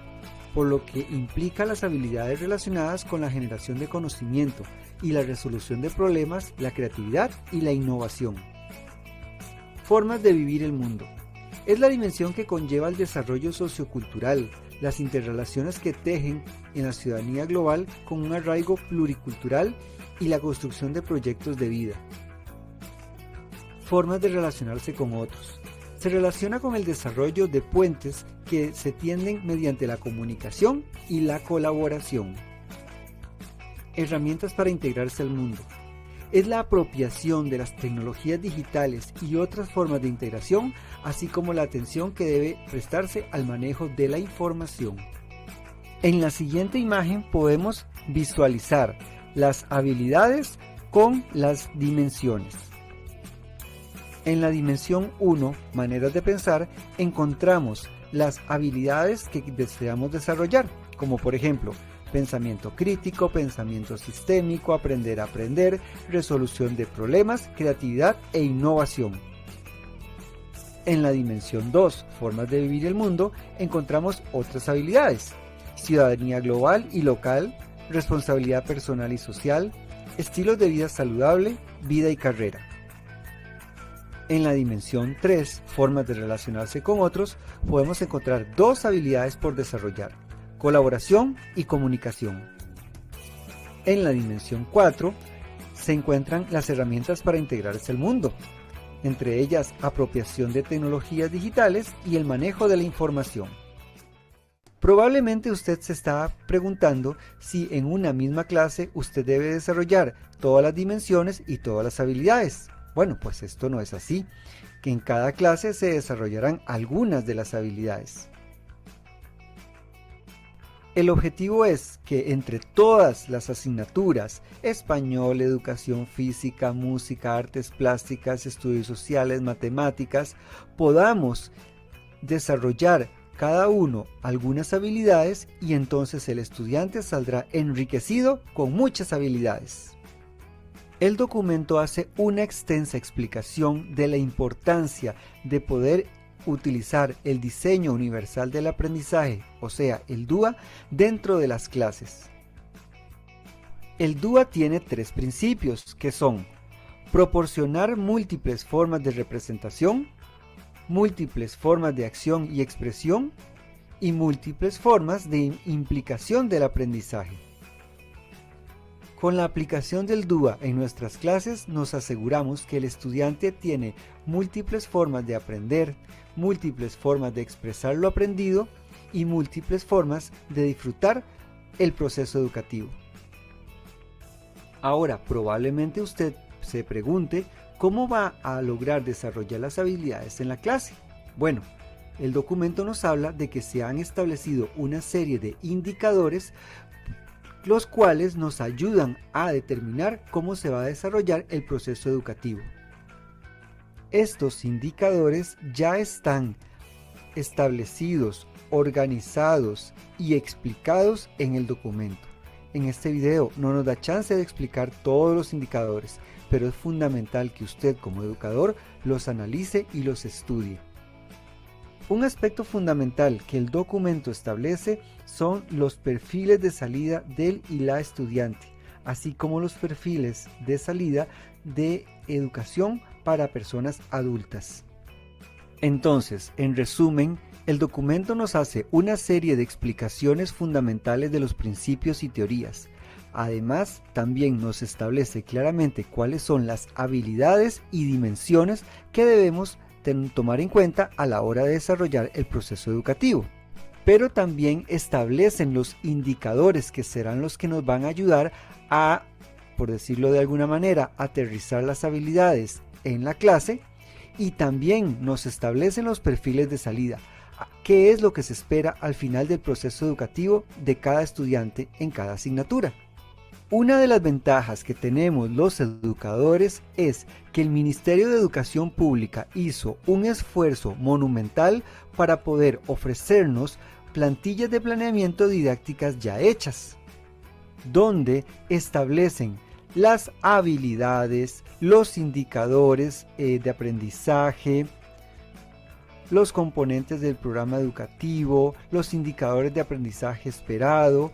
H: por lo que implica las habilidades relacionadas con la generación de conocimiento y la resolución de problemas, la creatividad y la innovación. Formas de vivir el mundo. Es la dimensión que conlleva el desarrollo sociocultural, las interrelaciones que tejen en la ciudadanía global con un arraigo pluricultural y la construcción de proyectos de vida. Formas de relacionarse con otros. Se relaciona con el desarrollo de puentes que se tienden mediante la comunicación y la colaboración. Herramientas para integrarse al mundo. Es la apropiación de las tecnologías digitales y otras formas de integración, así como la atención que debe prestarse al manejo de la información. En la siguiente imagen podemos visualizar las habilidades con las dimensiones. En la dimensión 1, maneras de pensar, encontramos las habilidades que deseamos desarrollar, como por ejemplo, pensamiento crítico, pensamiento sistémico, aprender a aprender, resolución de problemas, creatividad e innovación. En la dimensión 2, formas de vivir el mundo, encontramos otras habilidades: ciudadanía global y local, responsabilidad personal y social, estilos de vida saludable, vida y carrera. En la dimensión 3, formas de relacionarse con otros, podemos encontrar dos habilidades por desarrollar: colaboración y comunicación. En la dimensión 4 se encuentran las herramientas para integrarse al mundo, entre ellas apropiación de tecnologías digitales y el manejo de la información. Probablemente usted se está preguntando si en una misma clase usted debe desarrollar todas las dimensiones y todas las habilidades. Bueno, pues esto no es así, que en cada clase se desarrollarán algunas de las habilidades. El objetivo es que entre todas las asignaturas, español, educación física, música, artes plásticas, estudios sociales, matemáticas, podamos desarrollar cada uno algunas habilidades y entonces el estudiante saldrá enriquecido con muchas habilidades. El documento hace una extensa explicación de la importancia de poder utilizar el diseño universal del aprendizaje, o sea, el DUA, dentro de las clases. El DUA tiene tres principios, que son: proporcionar múltiples formas de representación, múltiples formas de acción y expresión, y múltiples formas de implicación del aprendizaje. Con la aplicación del DUA en nuestras clases nos aseguramos que el estudiante tiene múltiples formas de aprender, múltiples formas de expresar lo aprendido y múltiples formas de disfrutar el proceso educativo. Ahora, probablemente usted se pregunte cómo va a lograr desarrollar las habilidades en la clase. Bueno, el documento nos habla de que se han establecido una serie de indicadores los cuales nos ayudan a determinar cómo se va a desarrollar el proceso educativo. Estos indicadores ya están establecidos, organizados y explicados en el documento. En este video no nos da chance de explicar todos los indicadores, pero es fundamental que usted como educador los analice y los estudie. Un aspecto fundamental que el documento establece son los perfiles de salida del y la estudiante, así como los perfiles de salida de educación para personas adultas. Entonces, en resumen, el documento nos hace una serie de explicaciones fundamentales de los principios y teorías. Además, también nos establece claramente cuáles son las habilidades y dimensiones que debemos tomar en cuenta a la hora de desarrollar el proceso educativo. Pero también establecen los indicadores que serán los que nos van a ayudar a, por decirlo de alguna manera, aterrizar las habilidades en la clase, y también nos establecen los perfiles de salida. ¿Qué es lo que se espera al final del proceso educativo de cada estudiante en cada asignatura? Una de las ventajas que tenemos los educadores es que el Ministerio de Educación Pública hizo un esfuerzo monumental para poder ofrecernos plantillas de planeamiento didácticas ya hechas, donde establecen las habilidades, los indicadores de aprendizaje, los componentes del programa educativo, los indicadores de aprendizaje esperado,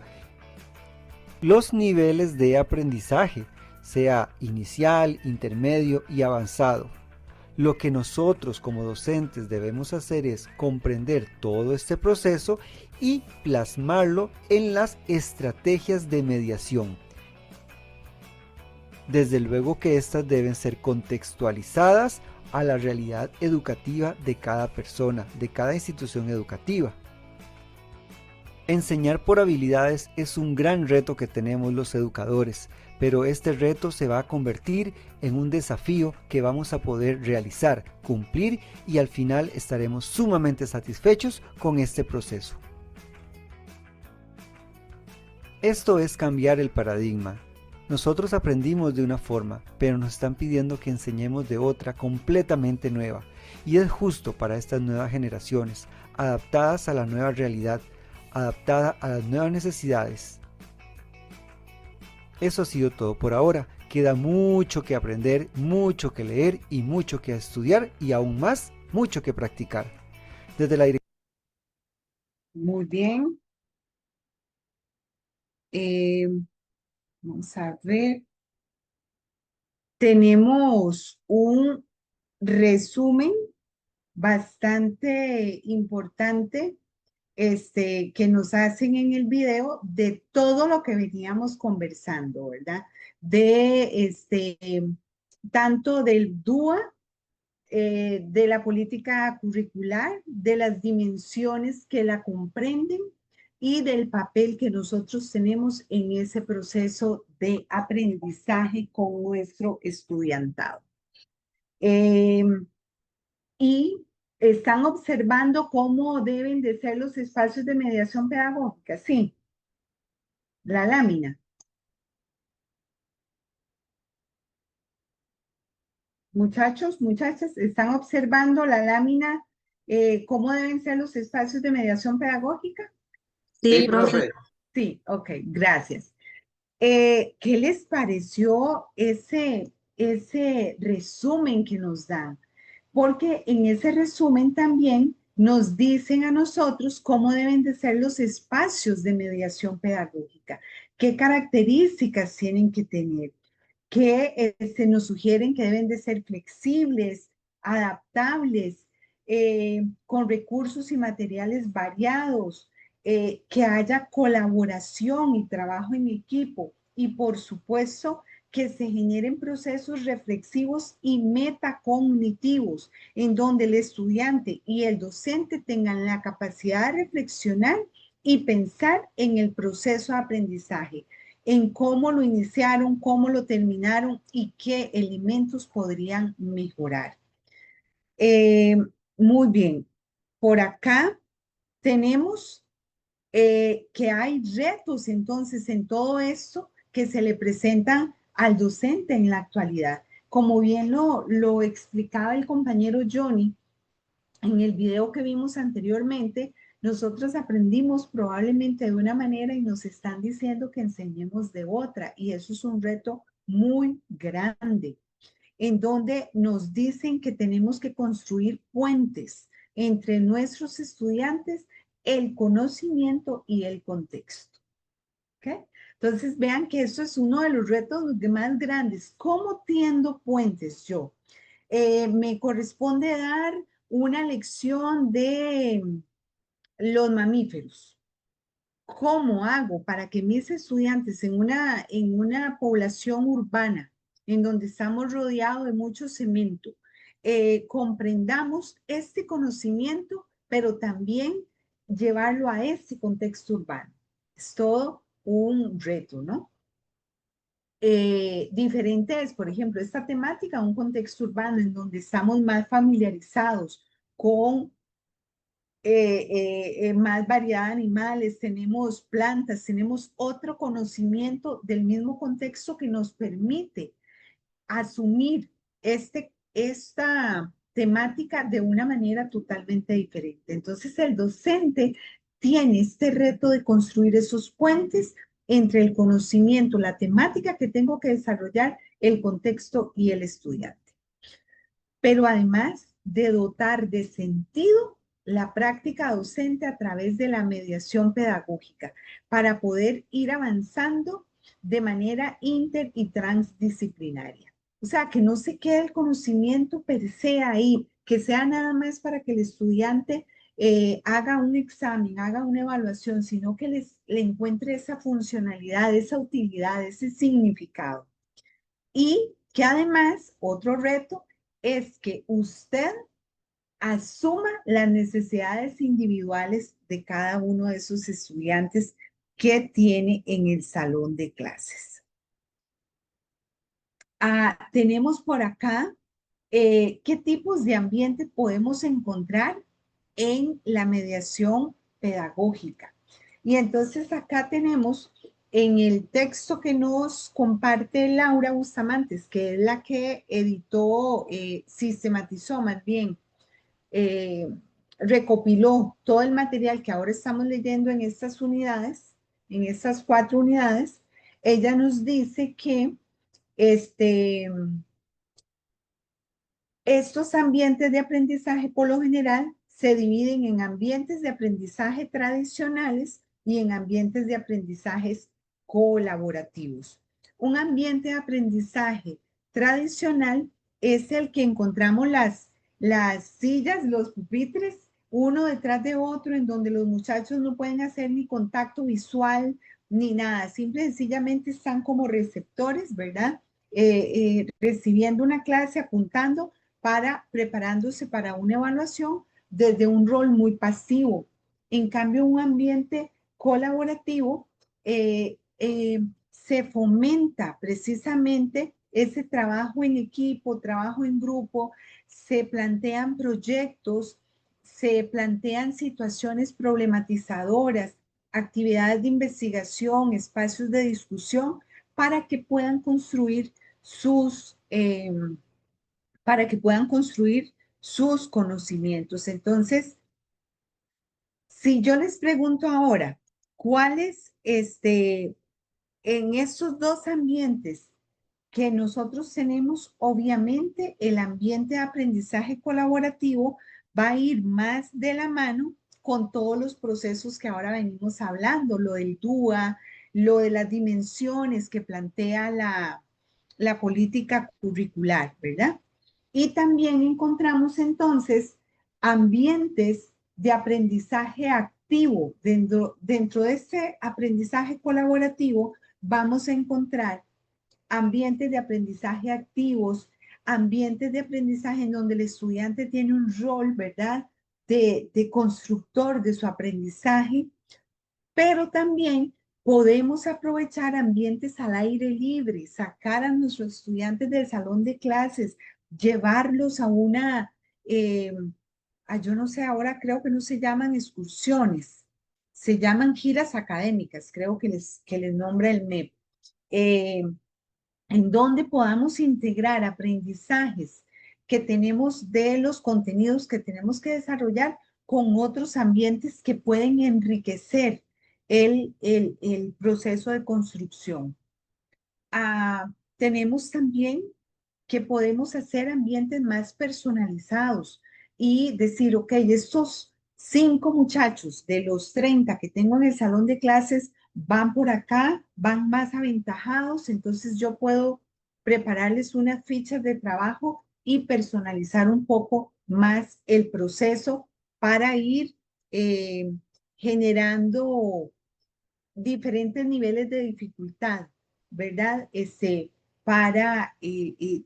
H: los niveles de aprendizaje, sea inicial, intermedio y avanzado, Lo que nosotros como docentes debemos hacer es comprender todo este proceso y plasmarlo en las estrategias de mediación. Desde luego que estas deben ser contextualizadas a la realidad educativa de cada persona, de cada institución educativa. Enseñar por habilidades es un gran reto que tenemos los educadores, pero este reto se va a convertir en un desafío que vamos a poder realizar, cumplir y al final estaremos sumamente satisfechos con este proceso. Esto es cambiar el paradigma. Nosotros aprendimos de una forma, pero nos están pidiendo que enseñemos de otra completamente nueva. Y es justo para estas nuevas generaciones, adaptadas a la nueva realidad, adaptada a las nuevas necesidades. Eso ha sido todo por ahora. Queda mucho que aprender, mucho que leer y mucho que estudiar y aún más, mucho que practicar. Desde la dirección.
A: Muy bien. Vamos a ver. Tenemos un resumen bastante importante que nos hacen en el video de todo lo que veníamos conversando, ¿verdad? Tanto del DUA, de la política curricular, de las dimensiones que la comprenden y del papel que nosotros tenemos en ese proceso de aprendizaje con nuestro estudiantado. Y están observando cómo deben de ser los espacios de mediación pedagógica. Sí, la lámina. Muchachos, muchachas, ¿están observando la lámina? ¿Cómo deben ser los espacios de mediación pedagógica?
F: Sí, profe.
A: Sí, ok, gracias. ¿Qué les pareció ese resumen que nos dan? Porque en ese resumen también nos dicen a nosotros cómo deben de ser los espacios de mediación pedagógica, qué características tienen que tener, que nos sugieren que deben de ser flexibles, adaptables, con recursos y materiales variados, que haya colaboración y trabajo en equipo y por supuesto que se generen procesos reflexivos y metacognitivos en donde el estudiante y el docente tengan la capacidad de reflexionar y pensar en el proceso de aprendizaje, en cómo lo iniciaron, cómo lo terminaron y qué elementos podrían mejorar. Muy bien, por acá tenemos que hay retos entonces en todo esto que se le presentan al docente en la actualidad. Como bien lo explicaba el compañero Johnny en el video que vimos anteriormente, nosotros aprendimos probablemente de una manera y nos están diciendo que enseñemos de otra, y eso es un reto muy grande, en donde nos dicen que tenemos que construir puentes entre nuestros estudiantes, el conocimiento y el contexto. ¿Okay? Entonces vean que eso es uno de los retos más grandes. ¿Cómo tiendo puentes yo? Me corresponde dar una lección de los mamíferos. ¿Cómo hago para que mis estudiantes en una población urbana, en donde estamos rodeados de mucho cemento, comprendamos este conocimiento, pero también llevarlo a este contexto urbano? Es todo un reto, ¿no? Diferente es, por ejemplo, esta temática, un contexto urbano en donde estamos más familiarizados con más variedad de animales, tenemos plantas, tenemos otro conocimiento del mismo contexto que nos permite asumir esta temática de una manera totalmente diferente. Entonces el docente tiene este reto de construir esos puentes entre el conocimiento, la temática que tengo que desarrollar, el contexto y el estudiante. Pero además de dotar de sentido la práctica docente a través de la mediación pedagógica para poder ir avanzando de manera inter y transdisciplinaria. O sea, que no se quede el conocimiento per se ahí, que sea nada más para que el estudiante haga un examen, haga una evaluación, sino que le encuentre esa funcionalidad, esa utilidad, ese significado. Y que además, otro reto es que usted asuma las necesidades individuales de cada uno de esos estudiantes que tiene en el salón de clases. Tenemos por acá qué tipos de ambiente podemos encontrar en la mediación pedagógica. Y entonces acá tenemos en el texto que nos comparte Laura Bustamantes, que es la que editó, sistematizó más bien, recopiló todo el material que ahora estamos leyendo en estas unidades, en estas 4 unidades. Ella nos dice que estos ambientes de aprendizaje por lo general se dividen en ambientes de aprendizaje tradicionales y en ambientes de aprendizajes colaborativos. Un ambiente de aprendizaje tradicional es el que encontramos las sillas, los pupitres, uno detrás de otro, en donde los muchachos no pueden hacer ni contacto visual ni nada, simple y sencillamente están como receptores, ¿verdad? Recibiendo una clase, apuntando, preparándose para una evaluación desde un rol muy pasivo. En cambio, un ambiente colaborativo se fomenta precisamente ese trabajo en equipo, trabajo en grupo, se plantean proyectos, se plantean situaciones problematizadoras, actividades de investigación, espacios de discusión, para que puedan construir sus conocimientos. Entonces, si yo les pregunto ahora, ¿cuáles en estos 2 ambientes que nosotros tenemos? Obviamente, el ambiente de aprendizaje colaborativo va a ir más de la mano con todos los procesos que ahora venimos hablando, lo del DUA, lo de las dimensiones que plantea la política curricular, ¿verdad? Y también encontramos entonces ambientes de aprendizaje activo. Dentro de este aprendizaje colaborativo vamos a encontrar ambientes de aprendizaje activos, ambientes de aprendizaje en donde el estudiante tiene un rol, ¿verdad?, de constructor de su aprendizaje, pero también podemos aprovechar ambientes al aire libre, sacar a nuestros estudiantes del salón de clases, llevarlos a yo no sé, ahora creo que no se llaman excursiones, se llaman giras académicas, creo que les nombra el MEP, en donde podamos integrar aprendizajes que tenemos de los contenidos que tenemos que desarrollar con otros ambientes que pueden enriquecer el proceso de construcción. Tenemos también que podemos hacer ambientes más personalizados y decir, ok, estos 5 muchachos de los 30 que tengo en el salón de clases van por acá, van más aventajados, entonces yo puedo prepararles unas fichas de trabajo y personalizar un poco más el proceso para ir generando diferentes niveles de dificultad, ¿verdad? Para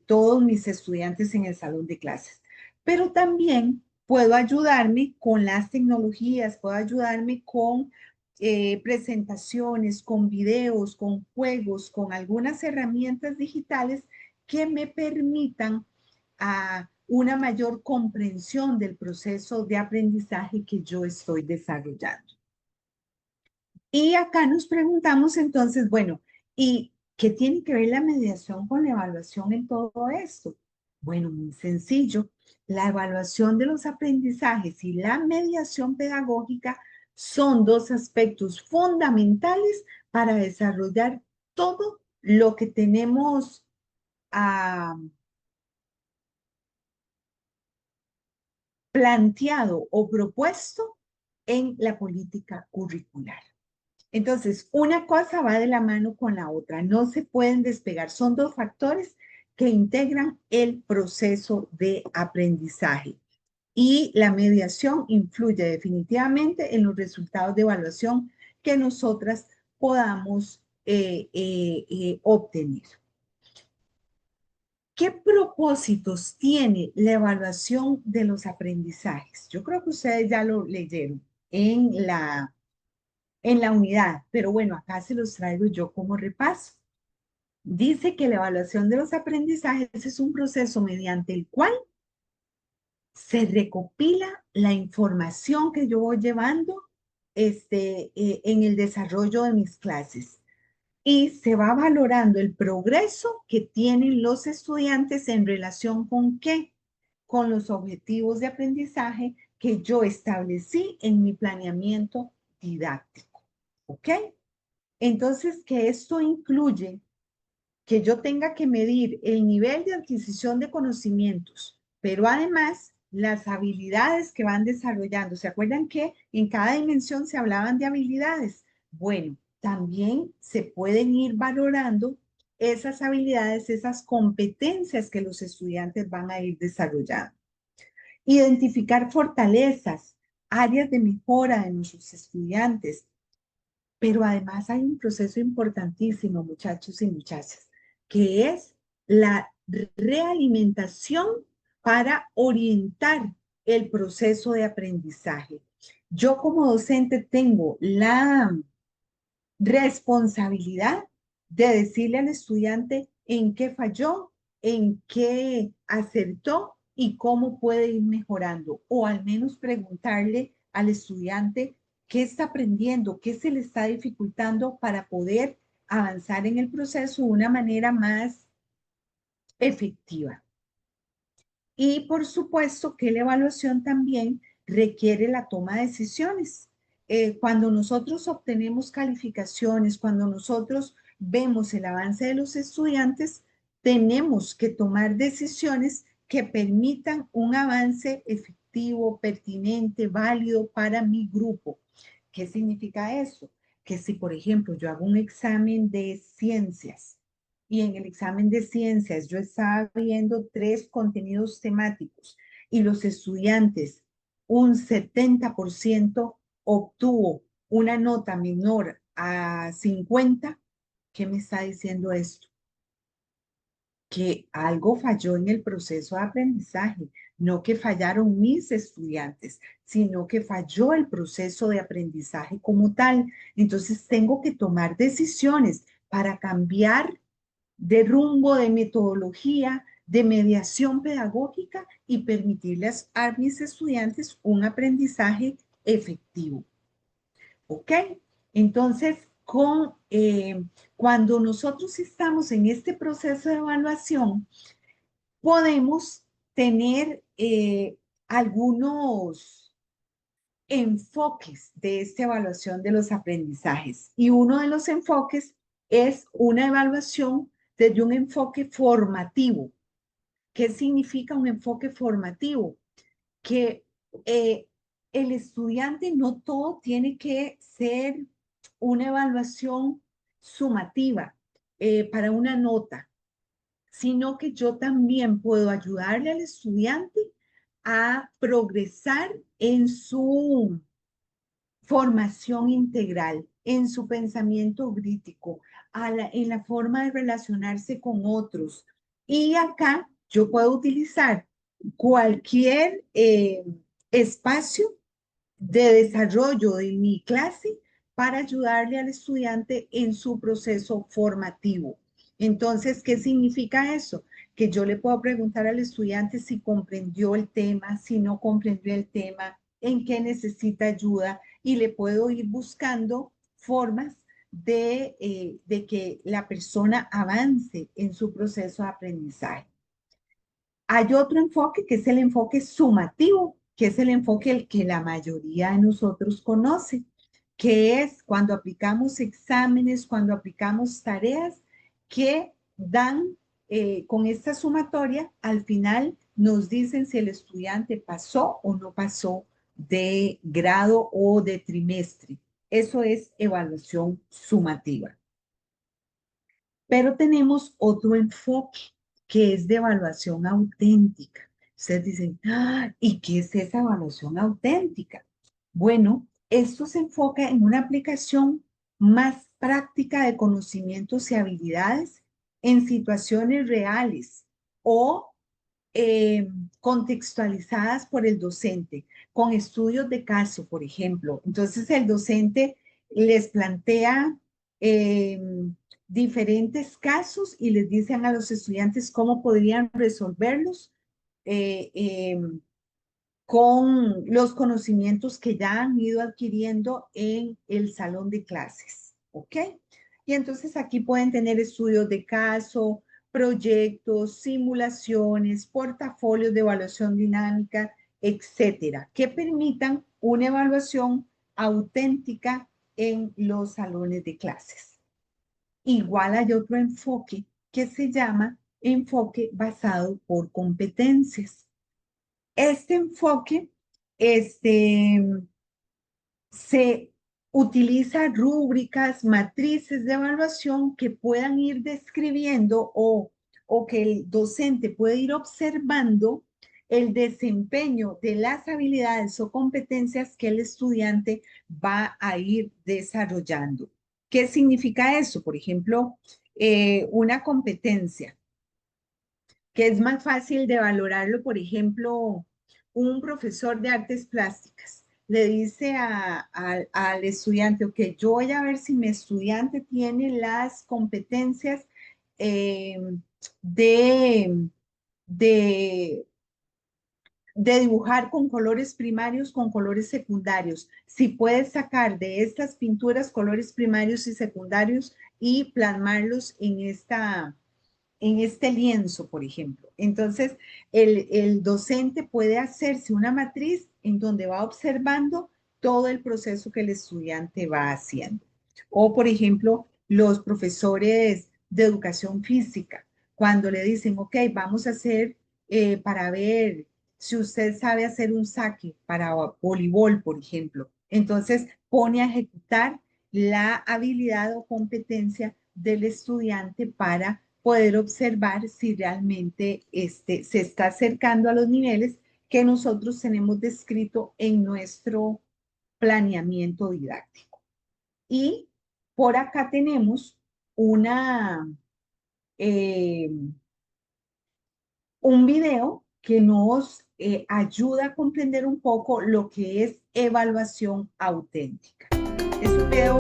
A: todos mis estudiantes en el salón de clases. Pero también puedo ayudarme con las tecnologías, puedo ayudarme con presentaciones, con videos, con juegos, con algunas herramientas digitales que me permitan una mayor comprensión del proceso de aprendizaje que yo estoy desarrollando. Y acá nos preguntamos entonces, bueno, ¿y qué tiene que ver la mediación con la evaluación en todo esto? Bueno, muy sencillo. La evaluación de los aprendizajes y la mediación pedagógica son 2 aspectos fundamentales para desarrollar todo lo que tenemos planteado o propuesto en la política curricular. Entonces, una cosa va de la mano con la otra, no se pueden despegar. Son 2 factores que integran el proceso de aprendizaje. Y la mediación influye definitivamente en los resultados de evaluación que nosotras podamos obtener. ¿Qué propósitos tiene la evaluación de los aprendizajes? Yo creo que ustedes ya lo leyeron en la unidad, pero bueno, acá se los traigo yo como repaso. Dice que la evaluación de los aprendizajes es un proceso mediante el cual se recopila la información que yo voy llevando en el desarrollo de mis clases y se va valorando el progreso que tienen los estudiantes en relación con ¿qué? Con los objetivos de aprendizaje que yo establecí en mi planeamiento didáctico. ¿Ok? Entonces, que esto incluye que yo tenga que medir el nivel de adquisición de conocimientos, pero además las habilidades que van desarrollando. ¿Se acuerdan que en cada dimensión se hablaban de habilidades? Bueno, también se pueden ir valorando esas habilidades, esas competencias que los estudiantes van a ir desarrollando. Identificar fortalezas, áreas de mejora de nuestros estudiantes. Pero además hay un proceso importantísimo, muchachos y muchachas, que es la realimentación para orientar el proceso de aprendizaje. Yo como docente tengo la responsabilidad de decirle al estudiante en qué falló, en qué acertó y cómo puede ir mejorando, o al menos preguntarle al estudiante qué está aprendiendo, qué se le está dificultando para poder avanzar en el proceso de una manera más efectiva. Y por supuesto que la evaluación también requiere la toma de decisiones. Cuando nosotros obtenemos calificaciones, cuando nosotros vemos el avance de los estudiantes, tenemos que tomar decisiones que permitan un avance efectivo, pertinente, válido para mi grupo. ¿Qué significa eso? Que si, por ejemplo, yo hago un examen de ciencias y en el examen de ciencias yo estaba viendo 3 contenidos temáticos y los estudiantes, un 70% obtuvo una nota menor a 50, ¿qué me está diciendo esto? Que algo falló en el proceso de aprendizaje, no que fallaron mis estudiantes, sino que falló el proceso de aprendizaje como tal. Entonces tengo que tomar decisiones para cambiar de rumbo, de metodología, de mediación pedagógica y permitirles a mis estudiantes un aprendizaje efectivo. ¿Ok? Entonces, cuando nosotros estamos en este proceso de evaluación, podemos tener algunos enfoques de esta evaluación de los aprendizajes. Y uno de los enfoques es una evaluación desde un enfoque formativo. ¿Qué significa un enfoque formativo? Que el estudiante no todo tiene que ser una evaluación sumativa para una nota, sino que yo también puedo ayudarle al estudiante a progresar en su formación integral, en su pensamiento crítico, en la forma de relacionarse con otros. Y acá yo puedo utilizar cualquier espacio de desarrollo de mi clase para ayudarle al estudiante en su proceso formativo. Entonces, ¿qué significa eso? Que yo le puedo preguntar al estudiante si comprendió el tema, si no comprendió el tema, en qué necesita ayuda, y le puedo ir buscando formas de que la persona avance en su proceso de aprendizaje. Hay otro enfoque que es el enfoque sumativo, que es el enfoque el que la mayoría de nosotros conoce, que es cuando aplicamos exámenes, cuando aplicamos tareas que dan con esta sumatoria, al final nos dicen si el estudiante pasó o no pasó de grado o de trimestre. Eso es evaluación sumativa. Pero tenemos otro enfoque que es de evaluación auténtica. Ustedes dicen, ¿y qué es esa evaluación auténtica? Bueno, esto se enfoca en una aplicación más práctica de conocimientos y habilidades en situaciones reales o contextualizadas por el docente, con estudios de caso, por ejemplo. Entonces, el docente les plantea diferentes casos y les dicen a los estudiantes cómo podrían resolverlos con los conocimientos que ya han ido adquiriendo en el salón de clases, ¿ok? Y entonces aquí pueden tener estudios de caso, proyectos, simulaciones, portafolios de evaluación dinámica, etcétera, que permitan una evaluación auténtica en los salones de clases. Igual hay otro enfoque que se llama enfoque basado por competencias. Este enfoque se utiliza rúbricas, matrices de evaluación que puedan ir describiendo o que el docente puede ir observando el desempeño de las habilidades o competencias que el estudiante va a ir desarrollando. ¿Qué significa eso? Por ejemplo, una competencia que es más fácil de valorarlo, por ejemplo, un profesor de artes plásticas le dice al estudiante, ok, yo voy a ver si mi estudiante tiene las competencias de dibujar con colores primarios, con colores secundarios. Si puedes sacar de estas pinturas colores primarios y secundarios y plasmarlos en este lienzo, por ejemplo. Entonces, el docente puede hacerse una matriz en donde va observando todo el proceso que el estudiante va haciendo. O, por ejemplo, los profesores de educación física, cuando le dicen, ok, vamos a hacer para ver si usted sabe hacer un saque para voleibol, por ejemplo. Entonces, pone a ejecutar la habilidad o competencia del estudiante para poder observar si realmente se está acercando a los niveles que nosotros tenemos descrito en nuestro planeamiento didáctico. Y por acá tenemos un video que nos ayuda a comprender un poco lo que es evaluación auténtica. Es un video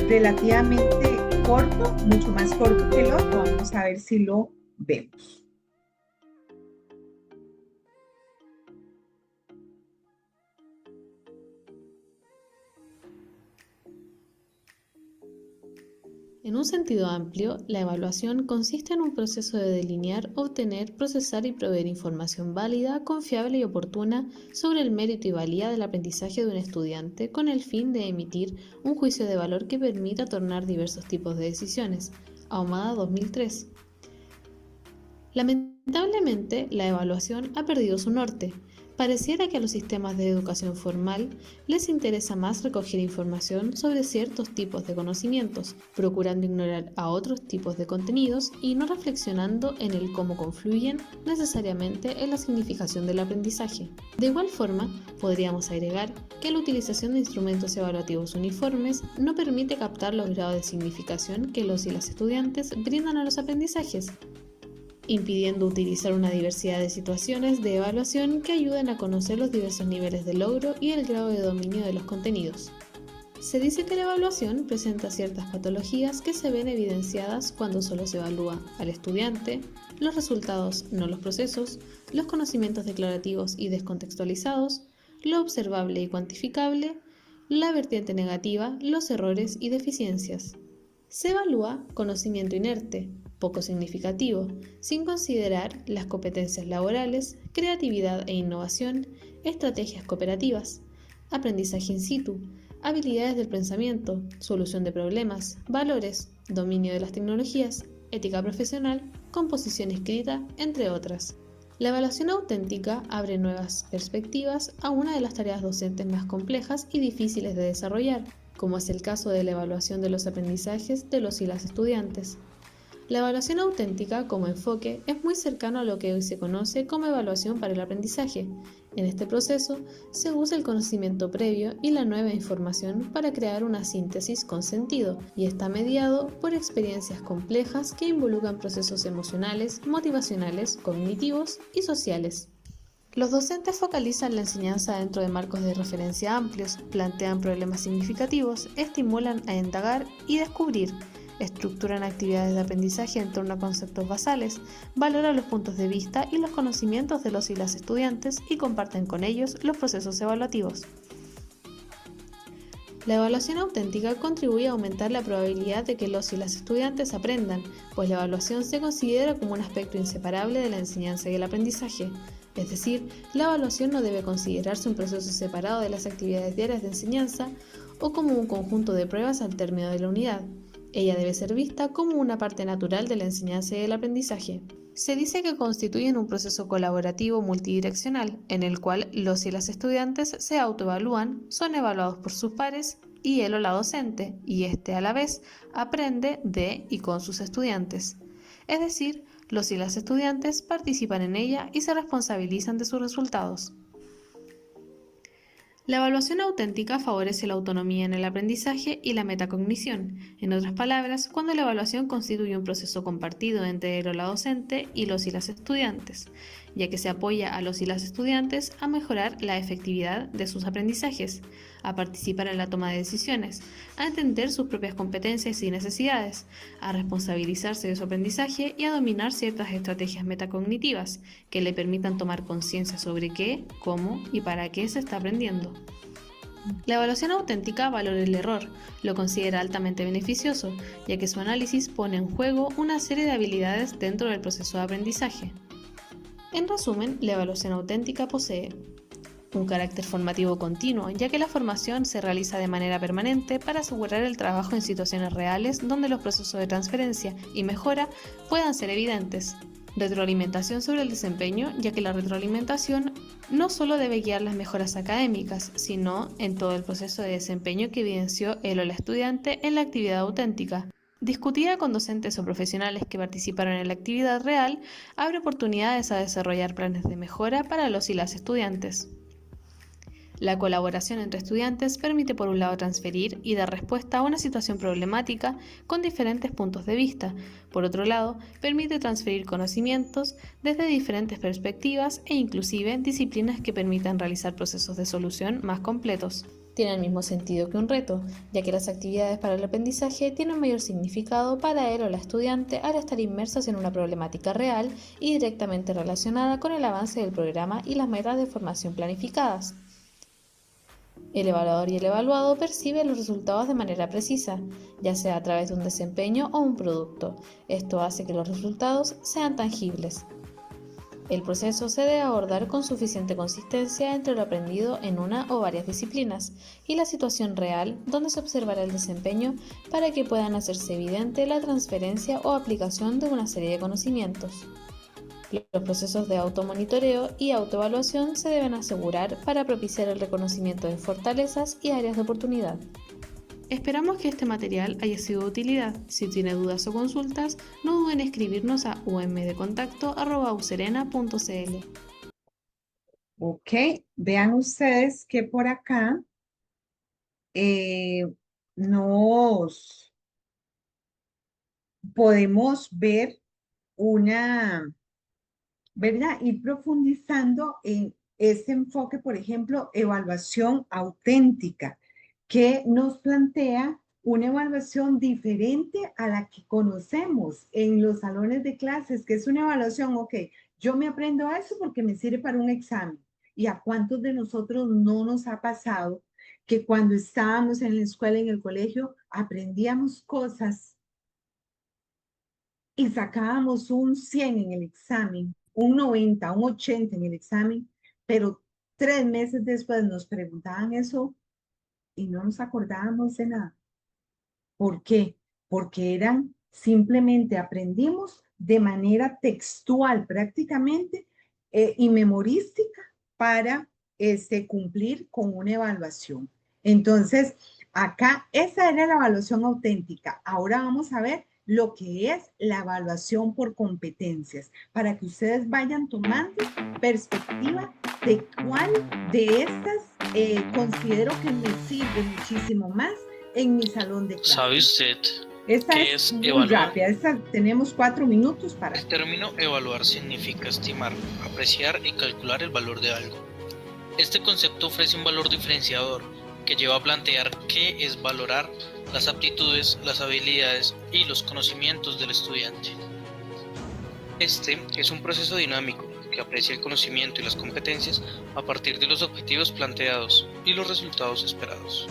A: relativamente corto, mucho más corto que el otro. Vamos a ver si lo vemos.
I: En un sentido amplio, la evaluación consiste en un proceso de delinear, obtener, procesar y proveer información válida, confiable y oportuna sobre el mérito y valía del aprendizaje de un estudiante con el fin de emitir un juicio de valor que permita tornar diversos tipos de decisiones. Ahumada 2003. Lamentablemente, la evaluación ha perdido su norte. Pareciera que a los sistemas de educación formal les interesa más recoger información sobre ciertos tipos de conocimientos, procurando ignorar a otros tipos de contenidos y no reflexionando en el cómo confluyen necesariamente en la significación del aprendizaje. De igual forma, podríamos agregar que la utilización de instrumentos evaluativos uniformes no permite captar los grados de significación que los y las estudiantes brindan a los aprendizajes, impidiendo utilizar una diversidad de situaciones de evaluación que ayuden a conocer los diversos niveles de logro y el grado de dominio de los contenidos. Se dice que la evaluación presenta ciertas patologías que se ven evidenciadas cuando solo se evalúa al estudiante, los resultados, no los procesos, los conocimientos declarativos y descontextualizados, lo observable y cuantificable, la vertiente negativa, los errores y deficiencias. Se evalúa conocimiento inerte, poco significativo, sin considerar las competencias laborales, creatividad e innovación, estrategias cooperativas, aprendizaje in situ, habilidades del pensamiento, solución de problemas, valores, dominio de las tecnologías, ética profesional, composición escrita, entre otras. La evaluación auténtica abre nuevas perspectivas a una de las tareas docentes más complejas y difíciles de desarrollar, como es el caso de la evaluación de los aprendizajes de los y las estudiantes. La evaluación auténtica como enfoque es muy cercano a lo que hoy se conoce como evaluación para el aprendizaje. En este proceso se usa el conocimiento previo y la nueva información para crear una síntesis con sentido y está mediado por experiencias complejas que involucran procesos emocionales, motivacionales, cognitivos y sociales. Los docentes focalizan la enseñanza dentro de marcos de referencia amplios, plantean problemas significativos, estimulan a indagar y descubrir, estructuran actividades de aprendizaje en torno a conceptos basales, valoran los puntos de vista y los conocimientos de los y las estudiantes y comparten con ellos los procesos evaluativos. La evaluación auténtica contribuye a aumentar la probabilidad de que los y las estudiantes aprendan, pues la evaluación se considera como un aspecto inseparable de la enseñanza y el aprendizaje. Es decir, la evaluación no debe considerarse un proceso separado de las actividades diarias de enseñanza o como un conjunto de pruebas al término de la unidad. Ella debe ser vista como una parte natural de la enseñanza y el aprendizaje. Se dice que constituyen un proceso colaborativo multidireccional, en el cual los y las estudiantes se autoevalúan, son evaluados por sus pares y él o la docente, y éste a la vez aprende de y con sus estudiantes. Es decir, los y las estudiantes participan en ella y se responsabilizan de sus resultados. La evaluación auténtica favorece la autonomía en el aprendizaje y la metacognición. En otras palabras, cuando la evaluación constituye un proceso compartido entre él o la docente y los y las estudiantes, ya que se apoya a los y las estudiantes a mejorar la efectividad de sus aprendizajes, a participar en la toma de decisiones, a entender sus propias competencias y necesidades, a responsabilizarse de su aprendizaje y a dominar ciertas estrategias metacognitivas que le permitan tomar conciencia sobre qué, cómo y para qué se está aprendiendo. La evaluación auténtica valora el error, lo considera altamente beneficioso, ya que su análisis pone en juego una serie de habilidades dentro del proceso de aprendizaje. En resumen, la evaluación auténtica posee un carácter formativo continuo, ya que la formación se realiza de manera permanente para asegurar el trabajo en situaciones reales donde los procesos de transferencia y mejora puedan ser evidentes. Retroalimentación sobre el desempeño, ya que la retroalimentación no solo debe guiar las mejoras académicas, sino en todo el proceso de desempeño que evidenció él o la estudiante en la actividad auténtica. Discutida con docentes o profesionales que participaron en la actividad real, abre oportunidades a desarrollar planes de mejora para los y las estudiantes. La colaboración entre estudiantes permite por un lado transferir y dar respuesta a una situación problemática con diferentes puntos de vista. Por otro lado, permite transferir conocimientos desde diferentes perspectivas e inclusive disciplinas que permitan realizar procesos de solución más completos. Tiene el mismo sentido que un reto, ya que las actividades para el aprendizaje tienen mayor significado para él o la estudiante al estar inmersas en una problemática real y directamente relacionada con el avance del programa y las metas de formación planificadas. El evaluador y el evaluado perciben los resultados de manera precisa, ya sea a través de un desempeño o un producto. Esto hace que los resultados sean tangibles. El proceso se debe abordar con suficiente consistencia entre lo aprendido en una o varias disciplinas y la situación real donde se observará el desempeño para que puedan hacerse evidente la transferencia o aplicación de una serie de conocimientos. Los procesos de automonitoreo y autoevaluación se deben asegurar para propiciar el reconocimiento de fortalezas y áreas de oportunidad. Esperamos que este material haya sido de utilidad. Si tiene dudas o consultas, no duden en escribirnos a umdecontacto@userena.cl.
A: Ok, vean ustedes que por acá nos podemos ver una, ¿verdad? Ir profundizando en este enfoque, por ejemplo, evaluación auténtica, que nos plantea una evaluación diferente a la que conocemos en los salones de clases, que es una evaluación, ok, yo me aprendo eso porque me sirve para un examen. ¿Y a cuántos de nosotros no nos ha pasado que cuando estábamos en la escuela, en el colegio, aprendíamos cosas y sacábamos un 100 en el examen, un 90, un 80 en el examen, pero 3 meses después nos preguntaban eso y no nos acordábamos de nada? ¿Por qué? Porque eran simplemente aprendimos de manera textual prácticamente y memorística para cumplir con una evaluación. Entonces, acá esa era la evaluación auténtica. Ahora vamos a ver lo que es la evaluación por competencias, para que ustedes vayan tomando perspectiva de cuál de estas considero que me sirve muchísimo más en mi salón de clases.
J: ¿Sabe usted
A: Esta
J: qué
A: es
J: es
A: muy
J: evaluar?
A: rápida, esta tenemos 4 minutos para...
J: El término evaluar significa estimar, apreciar y calcular el valor de algo. Este concepto ofrece un valor diferenciador que lleva a plantear qué es valorar las aptitudes, las habilidades y los conocimientos del estudiante. Este es un proceso dinámico que aprecia el conocimiento y las competencias a partir de los objetivos planteados y los resultados esperados.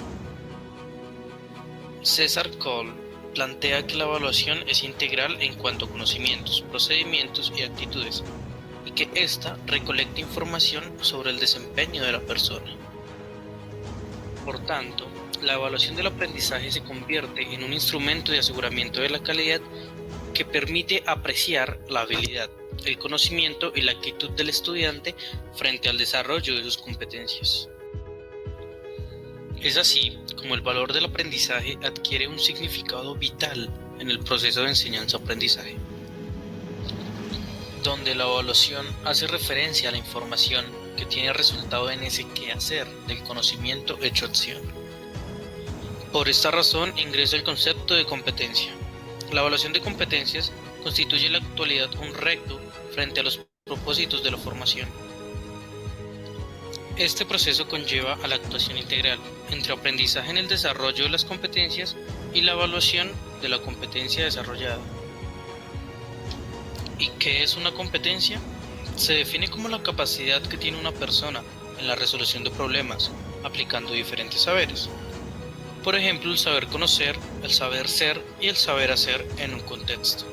J: César Cole plantea que la evaluación es integral en cuanto a conocimientos, procedimientos y actitudes, y que ésta recolecta información sobre el desempeño de la persona. Por tanto, la evaluación del aprendizaje se convierte en un instrumento de aseguramiento de la calidad que permite apreciar la habilidad, el conocimiento y la actitud del estudiante frente al desarrollo de sus competencias. Es así como el valor del aprendizaje adquiere un significado vital en el proceso de enseñanza-aprendizaje, donde la evaluación hace referencia a la información que tiene resultado en ese quehacer del conocimiento hecho acción. Por esta razón ingresa el concepto de competencia. La evaluación de competencias constituye en la actualidad un reto frente a los propósitos de la formación. Este proceso conlleva a la actuación integral entre aprendizaje en el desarrollo de las competencias y la evaluación de la competencia desarrollada. ¿Y qué es una competencia? Se define como la capacidad que tiene una persona en la resolución de problemas, aplicando diferentes saberes. Por ejemplo, el saber conocer, el saber ser y el saber hacer en un contexto.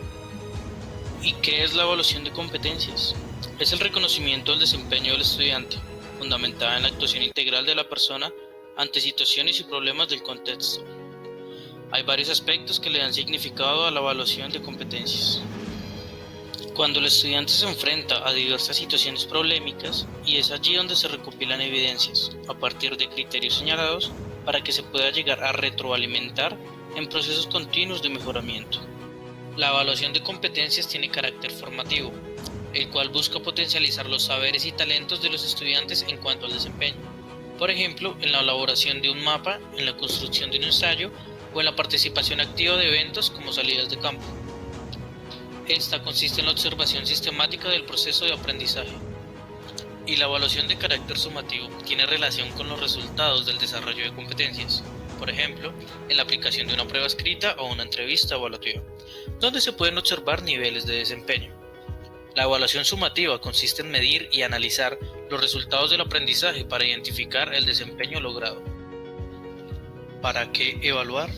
J: ¿Y qué es la evaluación de competencias? Es el reconocimiento del desempeño del estudiante, fundamentada en la actuación integral de la persona ante situaciones y problemas del contexto. Hay varios aspectos que le dan significado a la evaluación de competencias. Cuando el estudiante se enfrenta a diversas situaciones problemáticas, y es allí donde se recopilan evidencias, a partir de criterios señalados, para que se pueda llegar a retroalimentar en procesos continuos de mejoramiento. La evaluación de competencias tiene carácter formativo, el cual busca potencializar los saberes y talentos de los estudiantes en cuanto al desempeño. Por ejemplo, en la elaboración de un mapa, en la construcción de un ensayo o en la participación activa de eventos como salidas de campo. Esta consiste en la observación sistemática del proceso de aprendizaje. Y la evaluación de carácter sumativo tiene relación con los resultados del desarrollo de competencias, por ejemplo, en la aplicación de una prueba escrita o una entrevista evaluativa, donde se pueden observar niveles de desempeño. La evaluación sumativa consiste en medir y analizar los resultados del aprendizaje para identificar el desempeño logrado. ¿Para qué evaluar?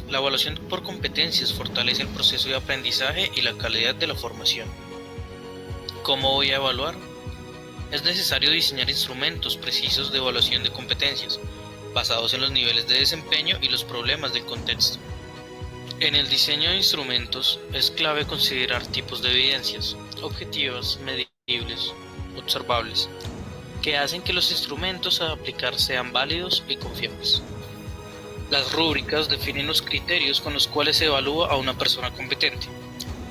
J: La evaluación por competencias fortalece el proceso de aprendizaje y la calidad de la formación. ¿Cómo voy a evaluar? Es necesario diseñar instrumentos precisos de evaluación de competencias, basados en los niveles de desempeño y los problemas del contexto. En el diseño de instrumentos es clave considerar tipos de evidencias, objetivas, medibles, observables, que hacen que los instrumentos a aplicar sean válidos y confiables. Las rúbricas definen los criterios con los cuales se evalúa a una persona competente.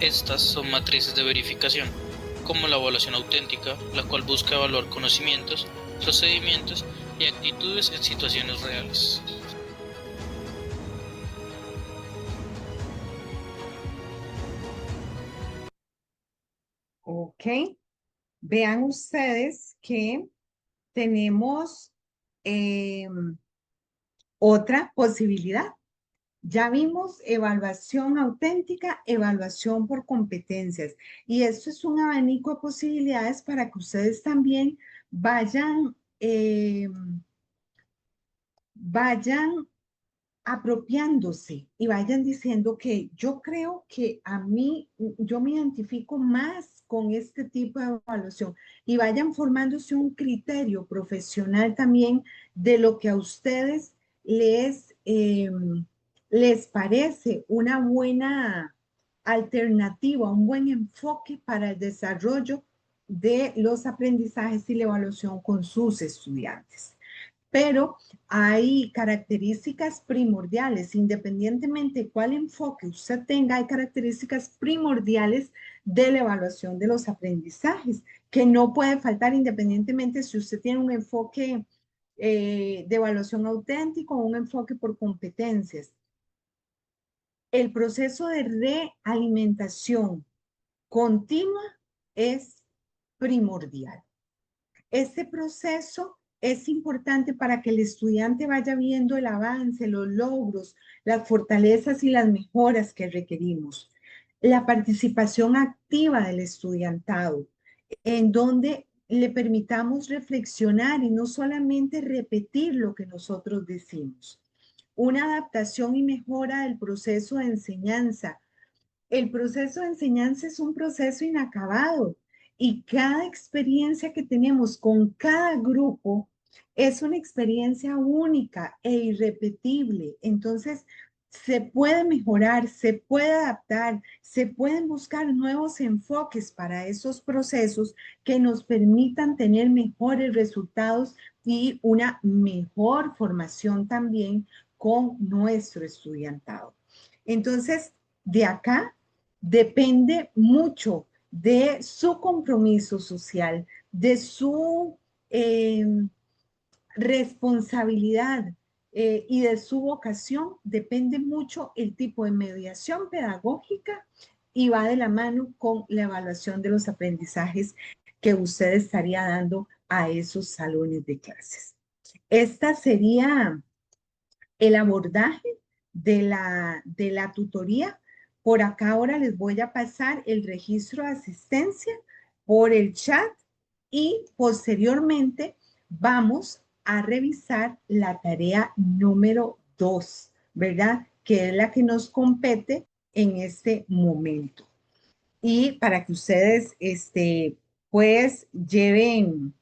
J: Estas son matrices de verificación, como la evaluación auténtica, la cual busca evaluar conocimientos, procedimientos y actitudes en situaciones reales.
A: Ok, vean ustedes que tenemos otra posibilidad. Ya vimos evaluación auténtica, evaluación por competencias. Y esto es un abanico de posibilidades para que ustedes también vayan apropiándose y vayan diciendo que yo creo que a mí, yo me identifico más con este tipo de evaluación y vayan formándose un criterio profesional también de lo que a ustedes les parece una buena alternativa, un buen enfoque para el desarrollo de los aprendizajes y la evaluación con sus estudiantes. pero hay características primordiales, independientemente de cuál enfoque usted tenga, hay características primordiales de la evaluación de los aprendizajes, que no puede faltar independientemente si usted tiene un enfoque de evaluación auténtico o un enfoque por competencias. El proceso de realimentación continua es primordial. Este proceso es importante para que el estudiante vaya viendo el avance, los logros, las fortalezas y las mejoras que requerimos. La participación activa del estudiantado, en donde le permitamos reflexionar y no solamente repetir lo que nosotros decimos. Una adaptación y mejora del proceso de enseñanza. El proceso de enseñanza es un proceso inacabado y cada experiencia que tenemos con cada grupo es una experiencia única e irrepetible. Entonces, se puede mejorar, se puede adaptar, se pueden buscar nuevos enfoques para esos procesos que nos permitan tener mejores resultados y una mejor formación también con nuestro estudiantado. Entonces, de acá depende mucho de su compromiso social, de su responsabilidad y de su vocación, depende mucho el tipo de mediación pedagógica y va de la mano con la evaluación de los aprendizajes que usted estaría dando a esos salones de clases. Esta sería el abordaje de la tutoría. Por acá ahora les voy a pasar el registro de asistencia por el chat y posteriormente vamos a revisar la tarea número 2, ¿verdad? Que es la que nos compete en este momento. Y para que ustedes, pues, lleven,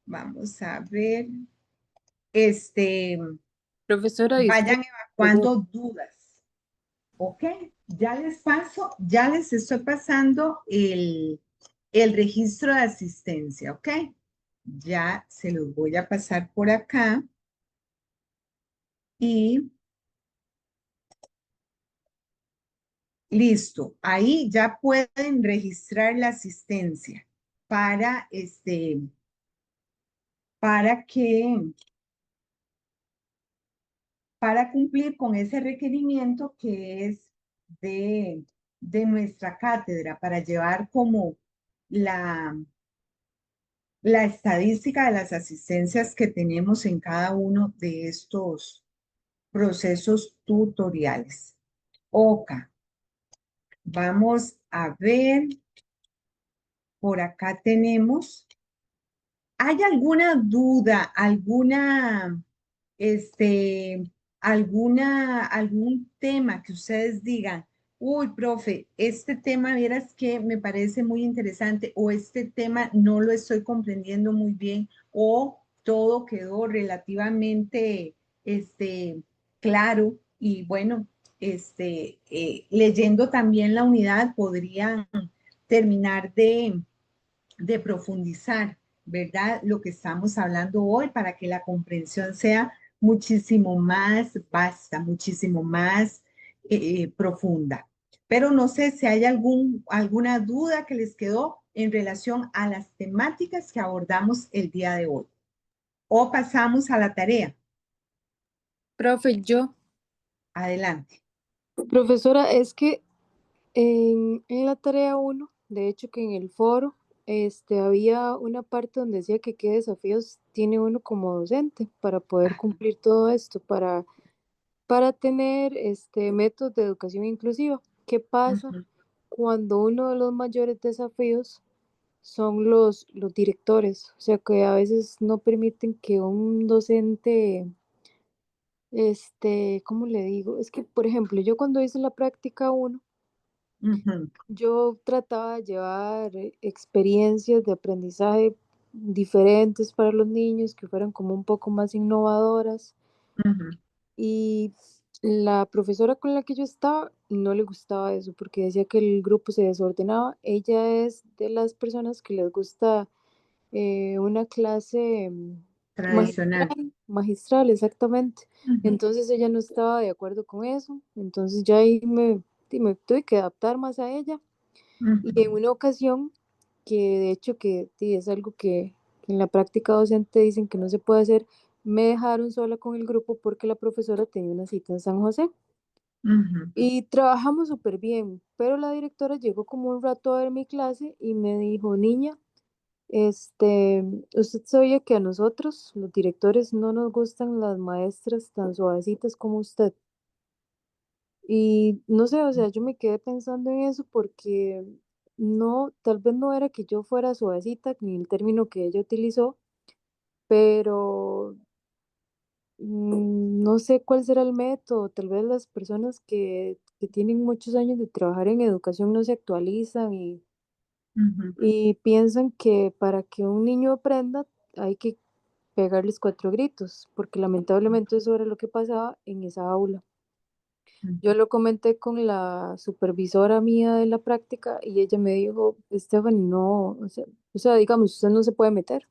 A: vamos a ver,
F: Profesora,
A: vayan
F: disculpe.
A: evacuando dudas. ¿Ok? Ya les estoy pasando el registro de asistencia, ¿ok? Ya se los voy a pasar por acá. Y listo. Ahí ya pueden registrar la asistencia para para cumplir con ese requerimiento que es de nuestra cátedra, para llevar como la estadística de las asistencias que tenemos en cada uno de estos procesos tutoriales. OCA. Vamos a ver. Por acá tenemos. ¿Hay alguna duda, algún tema que ustedes digan, uy, profe, este tema, vieras que me parece muy interesante, o este tema no lo estoy comprendiendo muy bien, o todo quedó relativamente, claro, y bueno, leyendo también la unidad podrían terminar de profundizar, ¿verdad? Lo que estamos hablando hoy para que la comprensión sea muchísimo más vasta, muchísimo más profunda. Pero no sé si hay alguna duda que les quedó en relación a las temáticas que abordamos el día de hoy. O pasamos a la tarea.
F: Profe, yo.
A: Adelante.
F: Profesora, es que en la tarea 1, de hecho que en el foro, había una parte donde decía que qué desafíos tiene uno como docente para poder cumplir todo esto, para tener métodos de educación inclusiva. ¿Qué pasa cuando uno de los mayores desafíos son los directores? O sea, que a veces no permiten que un docente, ¿cómo le digo? Es que, por ejemplo, yo cuando hice la práctica 1, yo trataba de llevar experiencias de aprendizaje diferentes para los niños, que fueran como un poco más innovadoras. Y la profesora con la que yo estaba no le gustaba eso porque decía que el grupo se desordenaba. Ella es de las personas que les gusta una clase
A: Tradicional.
F: magistral, exactamente.
A: Ujú,
F: Entonces ella no estaba de acuerdo con eso, entonces ya ahí me tuve que adaptar más a ella. Y en
A: ujú,
F: una ocasión, que de hecho que sí, es algo que en la práctica docente dicen que no se puede hacer, me dejaron sola con el grupo porque la profesora tenía una cita en San José.
A: ujú,
F: Y trabajamos súper bien, pero la directora llegó como un rato a ver mi clase y me dijo, niña, este, usted sabía que a nosotros, los directores, no nos gustan las maestras tan suavecitas como usted. Y no sé, o sea, yo me quedé pensando en eso porque no, tal vez no era que yo fuera suavecita, ni el término que ella utilizó, pero no sé cuál será el método. Tal vez las personas que tienen muchos años de trabajar en educación no se actualizan
A: ujú,
F: y piensan que para que un niño aprenda hay que pegarles 4 gritos, porque lamentablemente eso era lo que pasaba en esa aula. Yo lo comenté con la supervisora mía de la práctica y ella me dijo, Stephanie, no, o sea, digamos, usted no se puede meter,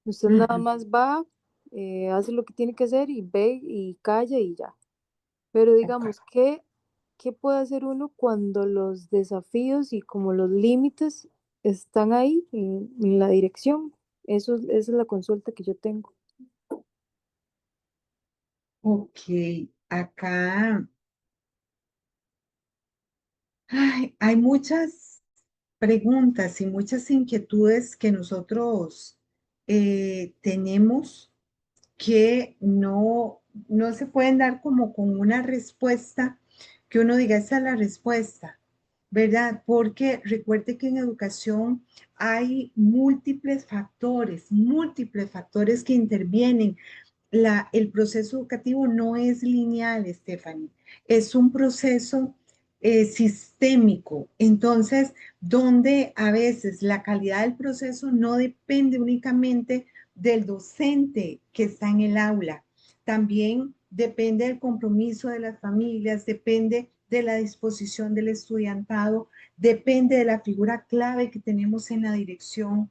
F: usted nada
A: ujú.
F: más va, hace lo que tiene que hacer y ve y calla y ya. Pero
A: Ok.
F: digamos, ¿qué puede hacer uno cuando los desafíos y como los límites están ahí en la dirección? Esa es la consulta que yo tengo.
A: Ok, acá hay muchas preguntas y muchas inquietudes que nosotros tenemos que no se pueden dar como con una respuesta que uno diga, esa es la respuesta, ¿verdad? Porque recuerde que en educación hay múltiples factores que intervienen. El proceso educativo no es lineal, Stephanie, es un proceso sistémico. Entonces, donde a veces la calidad del proceso no depende únicamente del docente que está en el aula, también depende del compromiso de las familias, depende de la disposición del estudiantado, depende de la figura clave que tenemos en la dirección,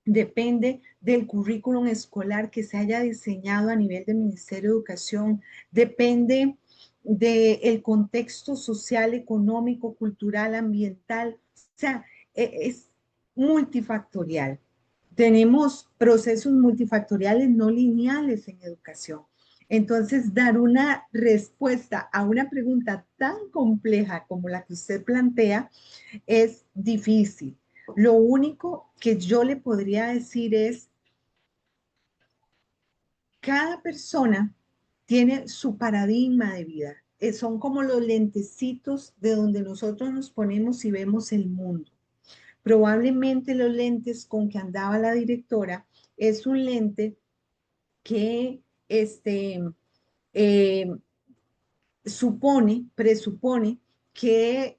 A: depende del currículum escolar que se haya diseñado a nivel del Ministerio de Educación, depende del contexto social, económico, cultural, ambiental, o sea, es multifactorial. Tenemos procesos multifactoriales no lineales en educación. Entonces, dar una respuesta a una pregunta tan compleja como la que usted plantea es difícil. Lo único que yo le podría decir es, cada persona tiene su paradigma de vida. Son como los lentecitos de donde nosotros nos ponemos y vemos el mundo. Probablemente los lentes con que andaba la directora es un lente que eh, presupone que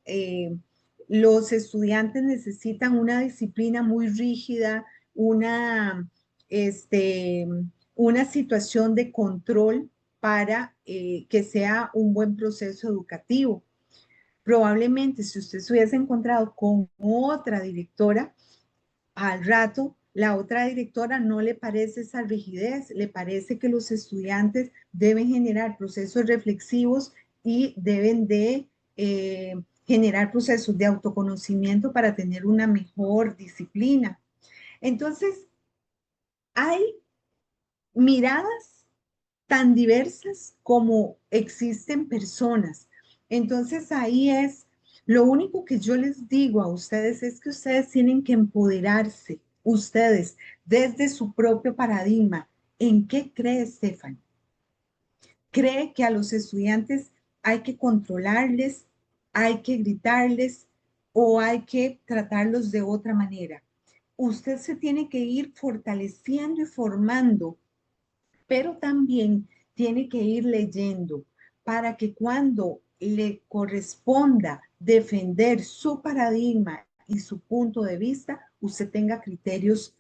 A: los estudiantes necesitan una disciplina muy rígida, una, este, una situación de control para que sea un buen proceso educativo. Probablemente si usted se hubiese encontrado con otra directora, al rato la otra directora no le parece esa rigidez, le parece que los estudiantes deben generar procesos reflexivos y deben de generar procesos de autoconocimiento para tener una mejor disciplina. Entonces, hay miradas tan diversas como existen personas. Entonces, ahí es, lo único que yo les digo a ustedes es que ustedes tienen que empoderarse, ustedes, desde su propio paradigma. ¿En qué cree Stephanie? ¿Cree que a los estudiantes hay que controlarles, hay que gritarles o hay que tratarlos de otra manera? Usted se tiene que ir fortaleciendo y formando, pero también tiene que ir leyendo para que cuando le corresponda defender su paradigma y su punto de vista, usted tenga criterios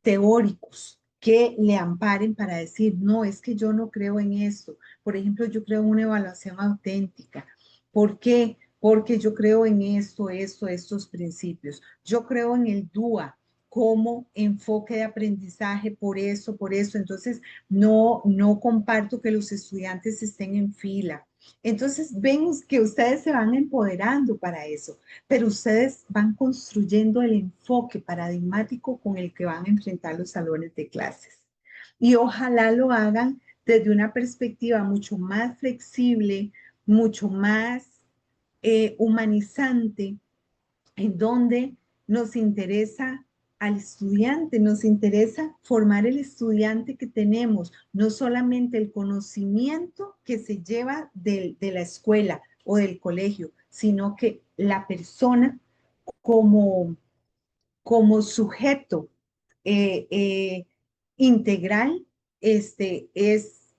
A: teóricos que le amparen para decir, no, es que yo no creo en esto. Por ejemplo, yo creo en una evaluación auténtica. ¿Por qué? Porque yo creo en estos principios. Yo creo en el DUA como enfoque de aprendizaje por eso. Entonces, no comparto que los estudiantes estén en fila. Entonces, ven que ustedes se van empoderando para eso, pero ustedes van construyendo el enfoque paradigmático con el que van a enfrentar los salones de clases. Y ojalá lo hagan desde una perspectiva mucho más flexible, mucho más humanizante, en donde nos interesa al estudiante, nos interesa formar el estudiante que tenemos, no solamente el conocimiento que se lleva de la escuela o del colegio, sino que la persona como sujeto integral, es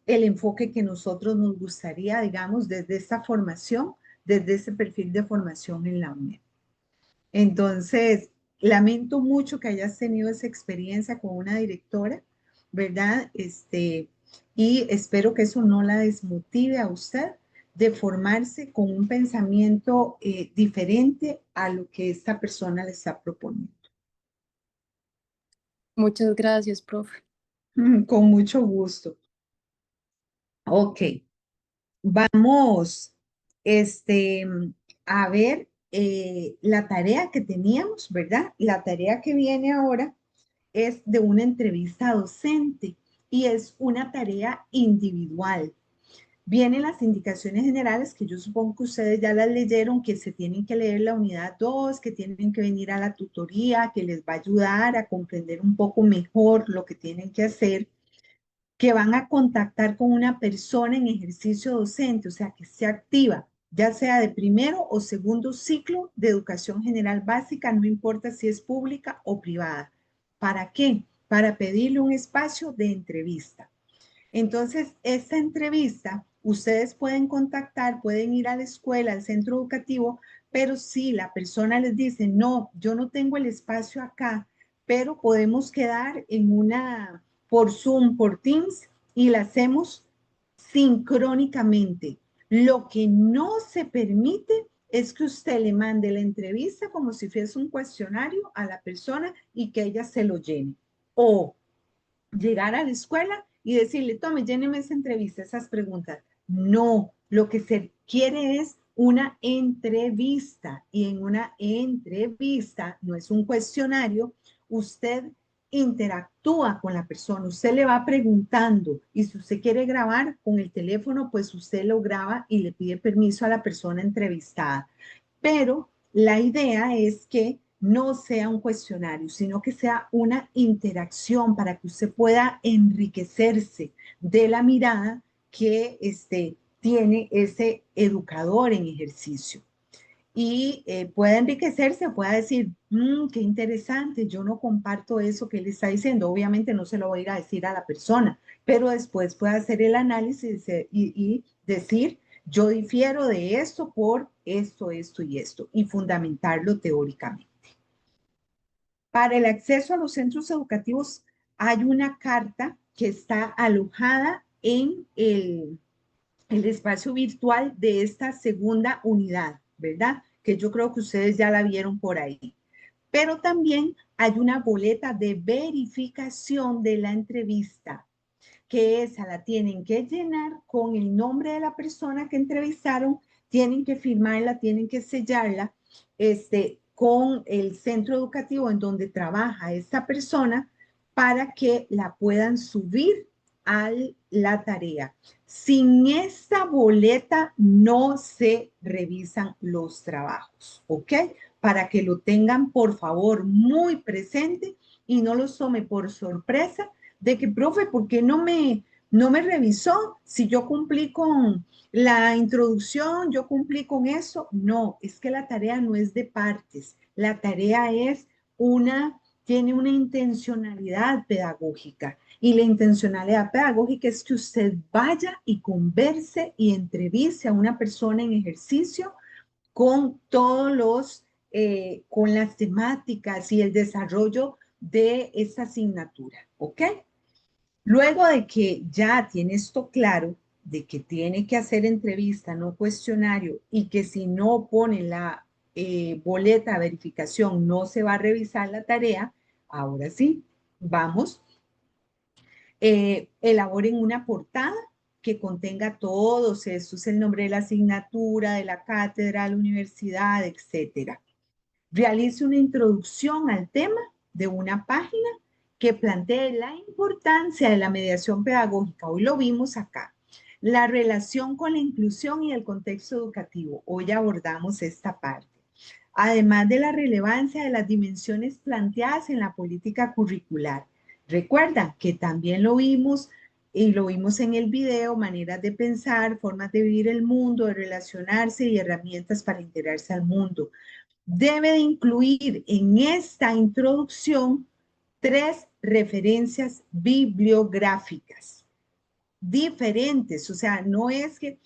A: el enfoque que nosotros nos gustaría, digamos, desde esta formación, desde ese perfil de formación en la UNED. Entonces, lamento mucho que hayas tenido esa experiencia con una directora, ¿verdad? Y espero que eso no la desmotive a usted de formarse con un pensamiento diferente a lo que esta persona le está proponiendo.
F: Muchas gracias, profe.
A: Con mucho gusto. Ok, vamos a ver la tarea que teníamos, ¿verdad? La tarea que viene ahora es de una entrevista docente y es una tarea individual. Vienen las indicaciones generales que yo supongo que ustedes ya las leyeron, que se tienen que leer la unidad 2, que tienen que venir a la tutoría, que les va a ayudar a comprender un poco mejor lo que tienen que hacer, que van a contactar con una persona en ejercicio docente, o sea, que se activa, ya sea de primero o segundo ciclo de educación general básica, no importa si es pública o privada. ¿Para qué? Para pedirle un espacio de entrevista. Entonces, esta entrevista, ustedes pueden contactar, pueden ir a la escuela, al centro educativo, pero si la persona les dice, no, yo no tengo el espacio acá, pero podemos quedar por Zoom, por Teams, y la hacemos sincrónicamente. Lo que no se permite es que usted le mande la entrevista como si fuese un cuestionario a la persona y que ella se lo llene. O llegar a la escuela y decirle, tome, lléneme esa entrevista, esas preguntas. No, lo que se quiere es una entrevista, y en una entrevista, no es un cuestionario, usted interactúa con la persona, usted le va preguntando, y si usted quiere grabar con el teléfono, pues usted lo graba y le pide permiso a la persona entrevistada. Pero la idea es que no sea un cuestionario, sino que sea una interacción para que usted pueda enriquecerse de la mirada que tiene ese educador en ejercicio. Y pueda enriquecerse, pueda decir, qué interesante, yo no comparto eso que él está diciendo. Obviamente no se lo voy a ir a decir a la persona, pero después puede hacer el análisis y decir, yo difiero de esto por esto, esto y esto, y fundamentarlo teóricamente. Para el acceso a los centros educativos hay una carta que está alojada en el espacio virtual de esta segunda unidad, ¿verdad? Que yo creo que ustedes ya la vieron por ahí. Pero también hay una boleta de verificación de la entrevista, que esa la tienen que llenar con el nombre de la persona que entrevistaron, tienen que firmarla, tienen que sellarla, con el centro educativo en donde trabaja esta persona para que la puedan subir a la tarea. Sin esta boleta no se revisan los trabajos, ¿ok? Para que lo tengan, por favor, muy presente y no los tome por sorpresa de que, profe, ¿por qué no me revisó? Si yo cumplí con la introducción, yo cumplí con eso. No, es que la tarea no es de partes. La tarea tiene una intencionalidad pedagógica. Y la intencionalidad pedagógica es que usted vaya y converse y entreviste a una persona en ejercicio con con las temáticas y el desarrollo de esa asignatura, ¿ok? Luego de que ya tiene esto claro, de que tiene que hacer entrevista, no cuestionario, y que si no pone la boleta de verificación no se va a revisar la tarea, Ahora sí, vamos. Elaboren una portada que contenga todos estos, el nombre de la asignatura, de la cátedra, la universidad, etc. Realice una introducción al tema de una página que plantee la importancia de la mediación pedagógica. Hoy lo vimos acá. La relación con la inclusión y el contexto educativo. Hoy abordamos esta parte. Además de la relevancia de las dimensiones planteadas en la política curricular. Recuerda que también lo vimos y lo vimos en el video, maneras de pensar, formas de vivir el mundo, de relacionarse y herramientas para integrarse al mundo. Debe de incluir en esta introducción 3 referencias bibliográficas diferentes, o sea, no es que,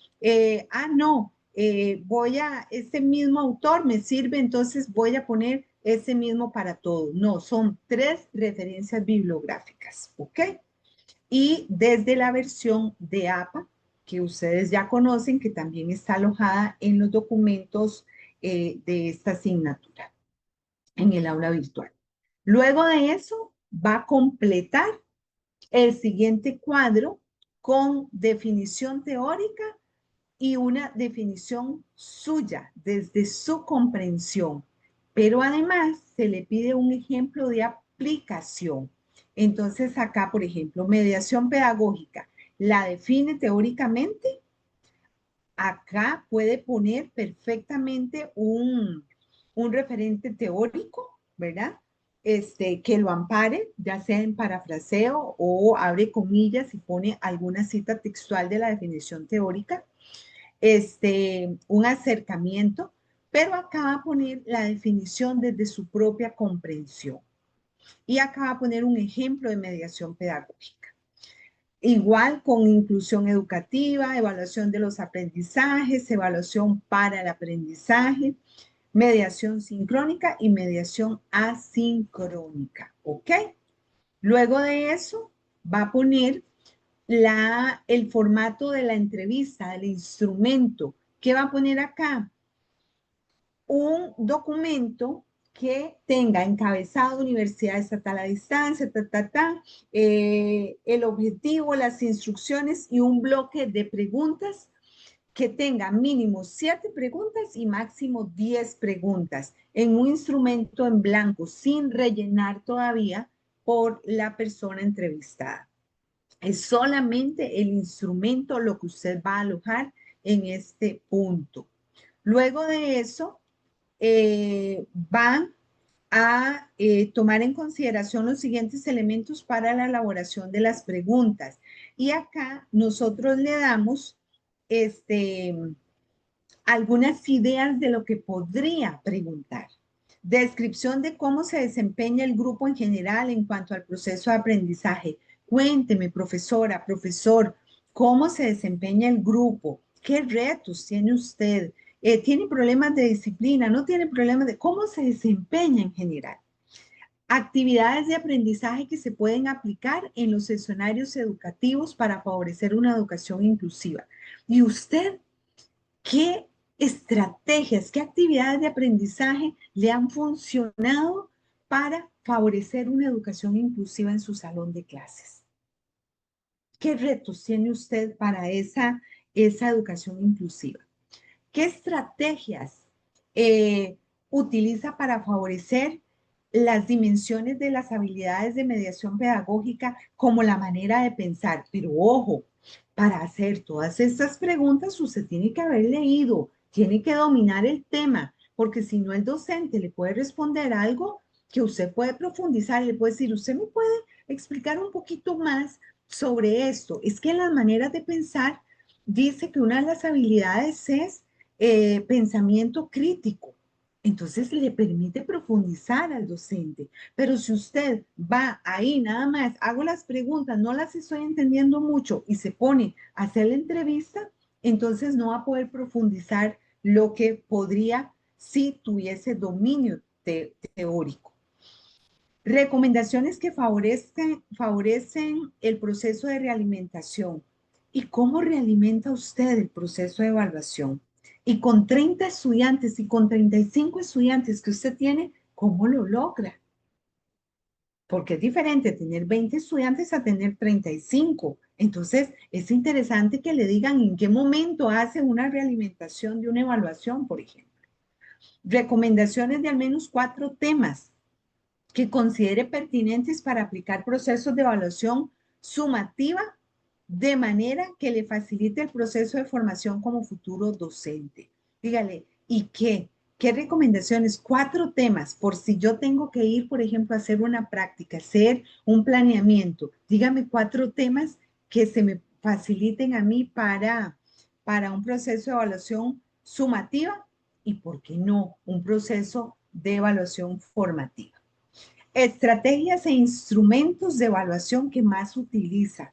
A: este mismo autor me sirve, entonces voy a poner ese mismo para todo. No, son 3 referencias bibliográficas, ¿ok? Y desde la versión de APA, que ustedes ya conocen, que también está alojada en los documentos de esta asignatura, en el aula virtual. Luego de eso, va a completar el siguiente cuadro con definición teórica y una definición suya desde su comprensión. Pero además se le pide un ejemplo de aplicación. Entonces acá, por ejemplo, mediación pedagógica, la define teóricamente. Acá puede poner perfectamente un referente teórico, ¿verdad? Que lo ampare, ya sea en parafraseo o abre comillas y pone alguna cita textual de la definición teórica, un acercamiento, pero acá va a poner la definición desde su propia comprensión. Y acá va a poner un ejemplo de mediación pedagógica. Igual con inclusión educativa, evaluación de los aprendizajes, evaluación para el aprendizaje, mediación sincrónica y mediación asincrónica, ¿ok? Luego de eso va a poner el formato de la entrevista, del instrumento. ¿Qué va a poner acá? Un documento que tenga encabezado Universidad Estatal a Distancia, el objetivo, las instrucciones y un bloque de preguntas que tenga mínimo 7 preguntas y máximo 10 preguntas en un instrumento en blanco sin rellenar todavía por la persona entrevistada. Es solamente el instrumento lo que usted va a alojar en este punto. Luego de eso, van a tomar en consideración los siguientes elementos para la elaboración de las preguntas. Y acá nosotros le damos algunas ideas de lo que podría preguntar. Descripción de cómo se desempeña el grupo en general en cuanto al proceso de aprendizaje. Cuénteme, profesora, profesor, cómo se desempeña el grupo, qué retos tiene usted, tiene problemas de disciplina, no tiene problemas de cómo se desempeña en general. Actividades de aprendizaje que se pueden aplicar en los escenarios educativos para favorecer una educación inclusiva. Y usted, ¿qué estrategias, qué actividades de aprendizaje le han funcionado para favorecer una educación inclusiva en su salón de clases? ¿Qué retos tiene usted para esa educación inclusiva? ¿Qué estrategias utiliza para favorecer las dimensiones de las habilidades de mediación pedagógica como la manera de pensar? Pero ojo, para hacer todas estas preguntas usted tiene que haber leído, tiene que dominar el tema, porque si no el docente le puede responder algo que usted puede profundizar y le puede decir, usted me puede explicar un poquito más sobre esto. Es que en las maneras de pensar dice que una de las habilidades es pensamiento crítico. Entonces le permite profundizar al docente. Pero si usted va ahí nada más, hago las preguntas, no las estoy entendiendo mucho y se pone a hacer la entrevista, entonces no va a poder profundizar lo que podría si tuviese dominio teórico. Recomendaciones que favorecen el proceso de realimentación. ¿Y cómo realimenta usted el proceso de evaluación? Y con 30 estudiantes y con 35 estudiantes que usted tiene, ¿cómo lo logra? porque es diferente tener 20 estudiantes a tener 35. Entonces, es interesante que le digan en qué momento hacen una realimentación de una evaluación, por ejemplo. Recomendaciones de al menos 4 temas que considere pertinentes para aplicar procesos de evaluación sumativa de manera que le facilite el proceso de formación como futuro docente. Dígale, ¿y qué? ¿Qué recomendaciones? 4 temas, por si yo tengo que ir, por ejemplo, a hacer una práctica, hacer un planeamiento. Dígame 4 temas que se me faciliten a mí para un proceso de evaluación sumativa y, ¿por qué no?, un proceso de evaluación formativa. Estrategias e instrumentos de evaluación que más utiliza.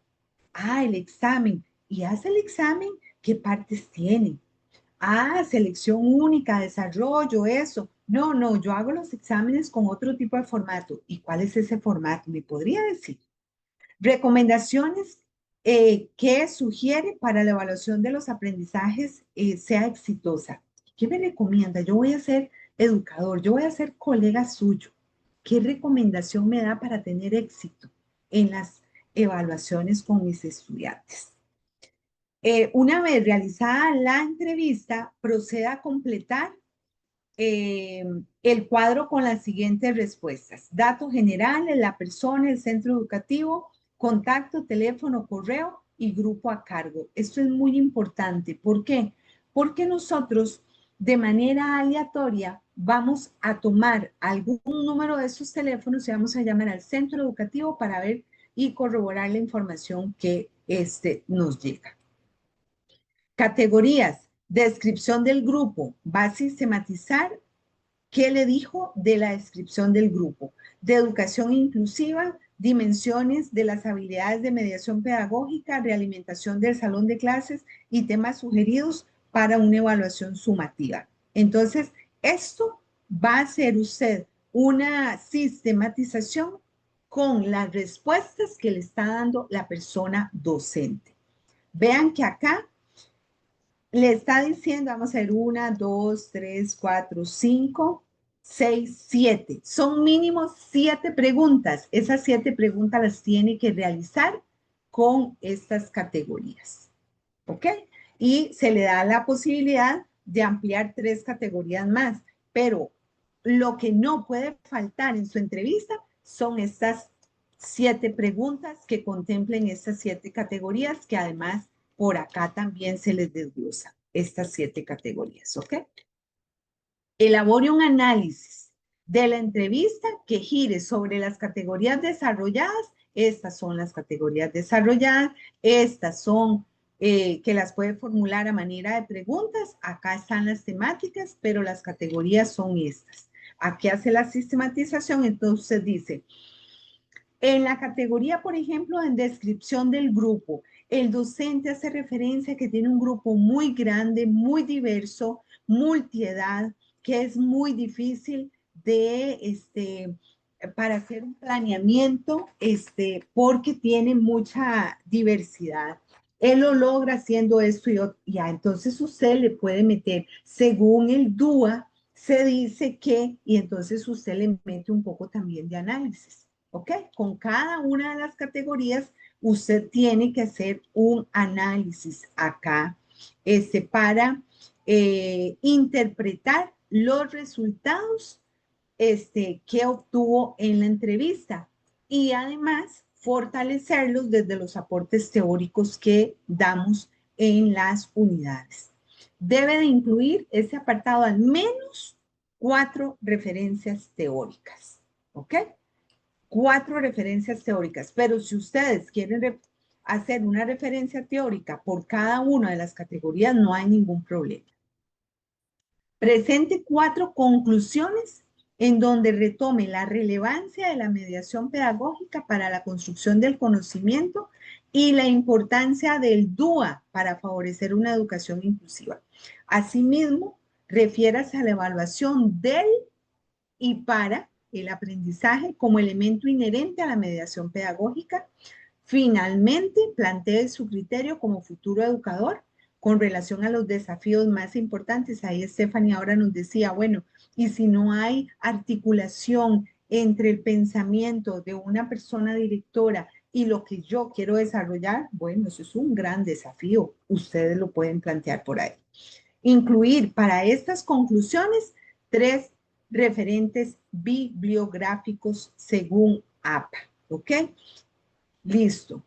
A: El examen. ¿Y hace el examen? ¿Qué partes tiene? Selección única, desarrollo, eso. No, yo hago los exámenes con otro tipo de formato. ¿Y cuál es ese formato? ¿Me podría decir? Recomendaciones que sugiere para la evaluación de los aprendizajes sea exitosa. ¿Qué me recomienda? Yo voy a ser educador, yo voy a ser colega suyo. ¿Qué recomendación me da para tener éxito en las evaluaciones con mis estudiantes? Una vez realizada la entrevista, proceda a completar el cuadro con las siguientes respuestas. Datos generales, la persona, el centro educativo, contacto, teléfono, correo y grupo a cargo. Esto es muy importante. ¿Por qué? Porque nosotros de manera aleatoria vamos a tomar algún número de esos teléfonos y vamos a llamar al centro educativo para ver y corroborar la información que nos llega. Categorías, descripción del grupo, va a sistematizar qué le dijo de la descripción del grupo, de educación inclusiva, dimensiones de las habilidades de mediación pedagógica, realimentación del salón de clases y temas sugeridos para una evaluación sumativa. Entonces, esto va a hacer usted una sistematización con las respuestas que le está dando la persona docente. Vean que acá le está diciendo, vamos a ver, 1, 2, 3, 4, 5, 6, 7. Son mínimo 7 preguntas. Esas 7 preguntas las tiene que realizar con estas categorías. ¿Ok? Y se le da la posibilidad de ampliar 3 categorías más. Pero lo que no puede faltar en su entrevista son estas 7 preguntas que contemplen estas 7 categorías que además por acá también se les desglosa estas 7 categorías, ¿ok? Elabore un análisis de la entrevista que gire sobre las categorías desarrolladas. Estas son las categorías desarrolladas. Estas son que las puede formular a manera de preguntas. Acá están las temáticas, pero las categorías son estas. Aquí hace la sistematización, entonces dice, en la categoría, por ejemplo, en descripción del grupo, el docente hace referencia a que tiene un grupo muy grande, muy diverso, multiedad, que es muy difícil para hacer un planeamiento, porque tiene mucha diversidad. Él lo logra haciendo esto y ya, entonces usted le puede meter, según el DUA, se dice que, y entonces usted le mete un poco también de análisis. ¿Ok? Con cada una de las categorías, usted tiene que hacer un análisis acá para interpretar los resultados que obtuvo en la entrevista y además fortalecerlos desde los aportes teóricos que damos en las unidades. Debe de incluir ese apartado al menos 4 referencias teóricas. ¿Ok? 4 referencias teóricas, pero si ustedes quieren hacer una referencia teórica por cada una de las categorías, no hay ningún problema. Presente 4 conclusiones en donde retome la relevancia de la mediación pedagógica para la construcción del conocimiento y la importancia del DUA para favorecer una educación inclusiva. Asimismo, refiérase a la evaluación del y para el aprendizaje como elemento inherente a la mediación pedagógica. Finalmente, plantee su criterio como futuro educador con relación a los desafíos más importantes. Ahí Stephanie ahora nos decía, bueno, y si no hay articulación entre el pensamiento de una persona directora y lo que yo quiero desarrollar, bueno, eso es un gran desafío. Ustedes lo pueden plantear por ahí. Incluir para estas conclusiones 3 referentes bibliográficos según APA. ¿Ok? Listo.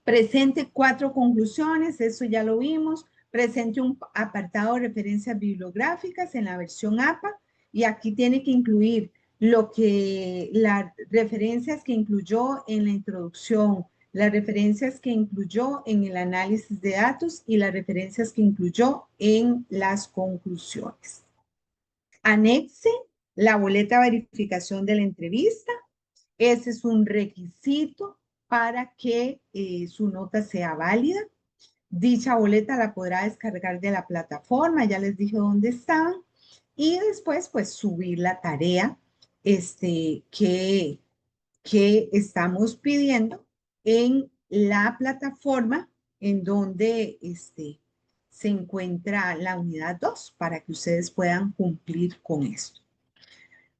A: Presente 4 conclusiones, eso ya lo vimos. Presente un apartado de referencias bibliográficas en la versión APA y aquí tiene que incluir las referencias que incluyó en la introducción, las referencias que incluyó en el análisis de datos y las referencias que incluyó en las conclusiones. Anexe la boleta de verificación de la entrevista. Ese es un requisito para que su nota sea válida. Dicha boleta la podrá descargar de la plataforma, ya les dije dónde estaban. Y después, pues, subir la tarea que estamos pidiendo en la plataforma en donde se encuentra la unidad 2 para que ustedes puedan cumplir con esto.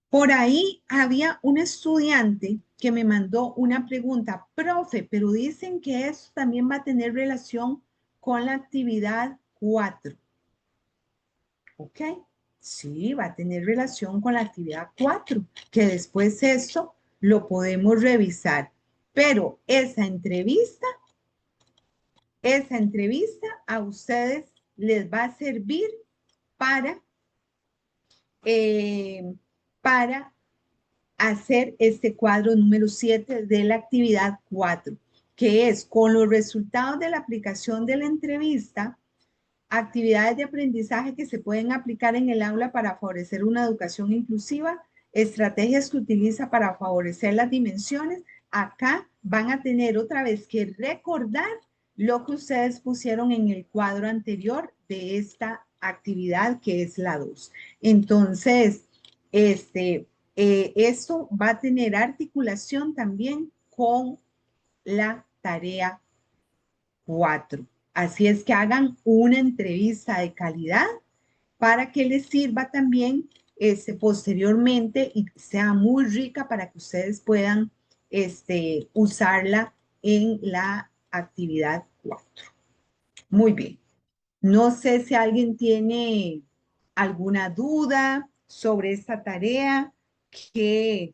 A: Por ahí había un estudiante que me mandó una pregunta, profe, pero dicen que eso también va a tener relación con la actividad 4. ¿Ok? Sí, va a tener relación con la actividad 4, que después eso lo podemos revisar. Pero esa entrevista a ustedes les va a servir para hacer este cuadro número 7 de la actividad 4, que es con los resultados de la aplicación de la entrevista, actividades de aprendizaje que se pueden aplicar en el aula para favorecer una educación inclusiva, estrategias que utiliza para favorecer las dimensiones. Acá van a tener otra vez que recordar lo que ustedes pusieron en el cuadro anterior de esta actividad que es la 2. Entonces, esto va a tener articulación también con la tarea 4. Así es que hagan una entrevista de calidad para que les sirva también posteriormente y sea muy rica para que ustedes puedan usarla en la actividad 4. Muy bien. No sé si alguien tiene alguna duda sobre esta tarea que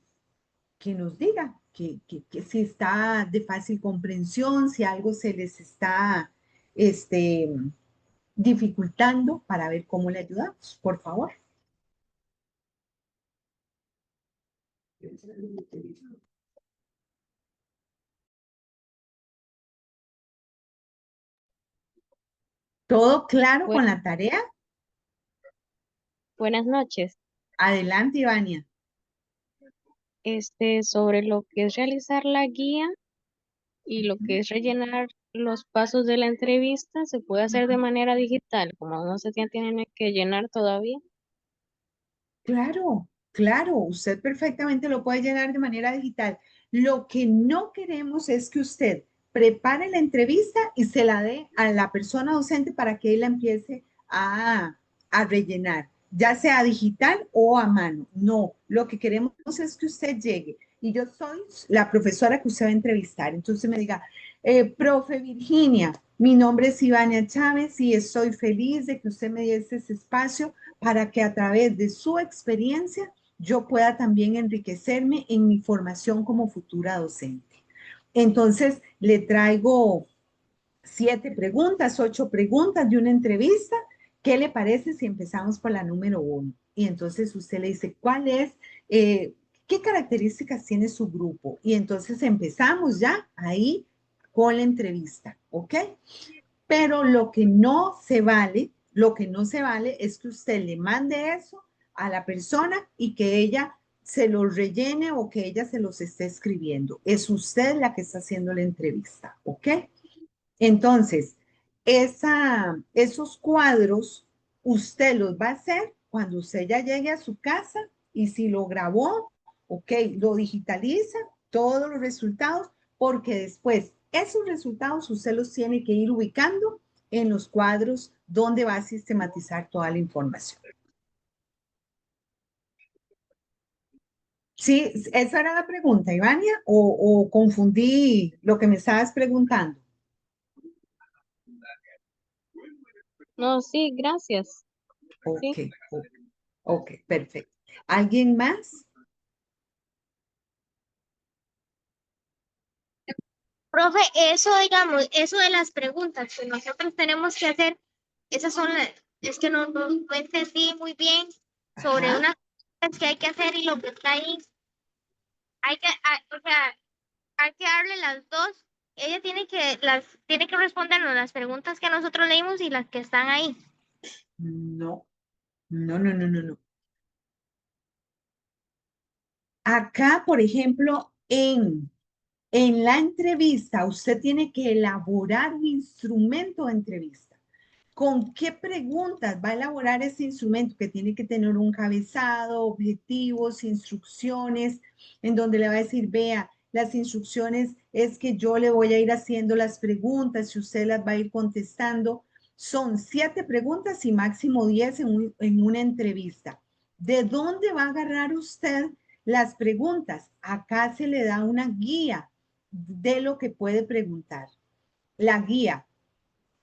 A: nos diga que si está de fácil comprensión, si algo se les está dificultando para ver cómo le ayudamos, por favor. ¿Todo claro con la tarea?
K: Buenas noches.
A: Adelante, Ivania.
K: Sobre lo que es realizar la guía y lo que es rellenar los pasos de la entrevista, ¿se puede hacer de manera digital? Como no se tiene que llenar todavía.
A: Claro, claro, usted perfectamente lo puede llenar de manera digital. Lo que no queremos es que usted prepare la entrevista y se la dé a la persona docente para que él la empiece a rellenar, ya sea digital o a mano. No, lo que queremos es que usted llegue y yo soy la profesora que usted va a entrevistar. Entonces me diga, profe Virginia, mi nombre es Ivania Chávez y estoy feliz de que usted me diese ese espacio para que a través de su experiencia yo pueda también enriquecerme en mi formación como futura docente. Entonces, le traigo 7 preguntas, 8 preguntas de una entrevista. ¿Qué le parece si empezamos por la número 1? Y entonces usted le dice, ¿cuál es, qué características tiene su grupo? Y entonces empezamos ya ahí con la entrevista, ¿ok? Pero lo que no se vale es que usted le mande eso a la persona y que ella se los rellene o que ella se los esté escribiendo. Es usted la que está haciendo la entrevista, ¿ok? Entonces, esos cuadros usted los va a hacer cuando usted ya llegue a su casa y si lo grabó, ¿ok? Lo digitaliza, todos los resultados, porque después esos resultados usted los tiene que ir ubicando en los cuadros donde va a sistematizar toda la información. Sí, esa era la pregunta, Ivania, o confundí lo que me estabas preguntando.
K: No, sí, gracias.
A: Ok,
K: Sí.
A: ok, ok, perfecto. ¿Alguien más?
L: Profe, eso, digamos, eso de las preguntas que nosotros tenemos que hacer, esas son las, es que no entendí muy bien sobre
A: Ajá.
L: unas cosas que hay que hacer y lo que está ahí. O sea, hay que darle las dos. Ella tiene que respondernos las preguntas que nosotros leímos y las que están ahí.
A: No, no. Acá, por ejemplo, en la entrevista, usted tiene que elaborar un instrumento de entrevista. ¿Con qué preguntas va a elaborar ese instrumento? Que tiene que tener un cabezado, objetivos, instrucciones, en donde le va a decir, vea, las instrucciones es que yo le voy a ir haciendo las preguntas y usted las va a ir contestando. Son 7 preguntas y máximo 10 en una entrevista. ¿De dónde va a agarrar usted las preguntas? Acá se le da una guía de lo que puede preguntar. La guía.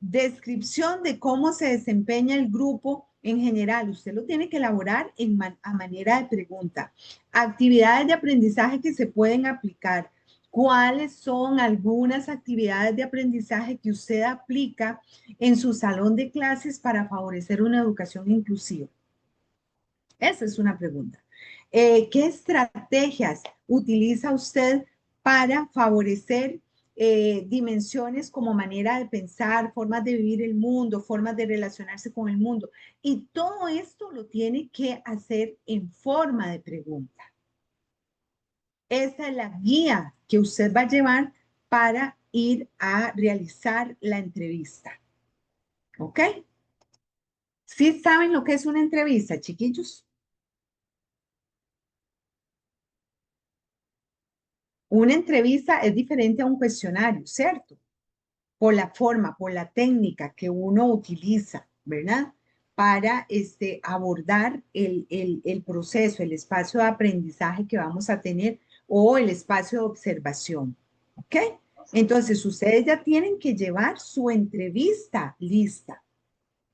A: Descripción de cómo se desempeña el grupo en general. Usted lo tiene que elaborar a manera de pregunta. Actividades de aprendizaje que se pueden aplicar. ¿Cuáles son algunas actividades de aprendizaje que usted aplica en su salón de clases para favorecer una educación inclusiva? Esa es una pregunta. ¿Qué estrategias utiliza usted para favorecer dimensiones como manera de pensar, formas de vivir el mundo, formas de relacionarse con el mundo? Y todo esto lo tiene que hacer en forma de pregunta. Esa es la guía que usted va a llevar para ir a realizar la entrevista. ¿Ok? ¿Sí saben lo que es una entrevista, chiquillos? Una entrevista es diferente a un cuestionario, ¿cierto? Por la forma, por la técnica que uno utiliza, ¿verdad? Para abordar el proceso, el espacio de aprendizaje que vamos a tener o el espacio de observación, ¿ok? Entonces, ustedes ya tienen que llevar su entrevista lista.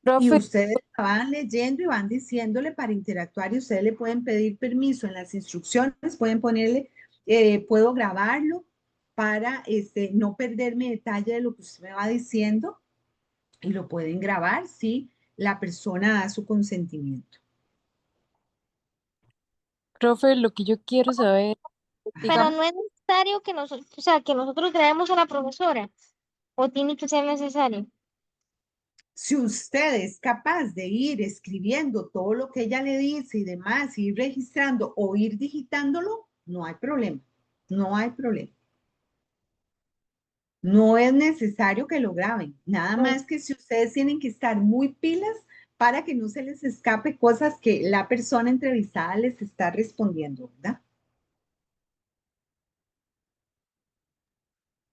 A: Y
F: Profe,
A: ustedes la van leyendo y van diciéndole para interactuar y ustedes le pueden pedir permiso en las instrucciones, pueden ponerle, puedo grabarlo para no perderme detalle de lo que usted me va diciendo y lo pueden grabar si la persona da su consentimiento.
F: profe, lo que yo quiero saber,
L: Pero
F: digamos,
L: no es necesario que nosotros, o sea, que nosotros grabemos a la profesora, o tiene que ser necesario.
A: Si usted es capaz de ir escribiendo todo lo que ella le dice y demás, ir registrando o ir digitándolo, no hay problema, no hay problema. No es necesario que lo graben, nada más que si ustedes tienen que estar muy pilas para que no se les escape cosas que la persona entrevistada les está respondiendo, ¿verdad?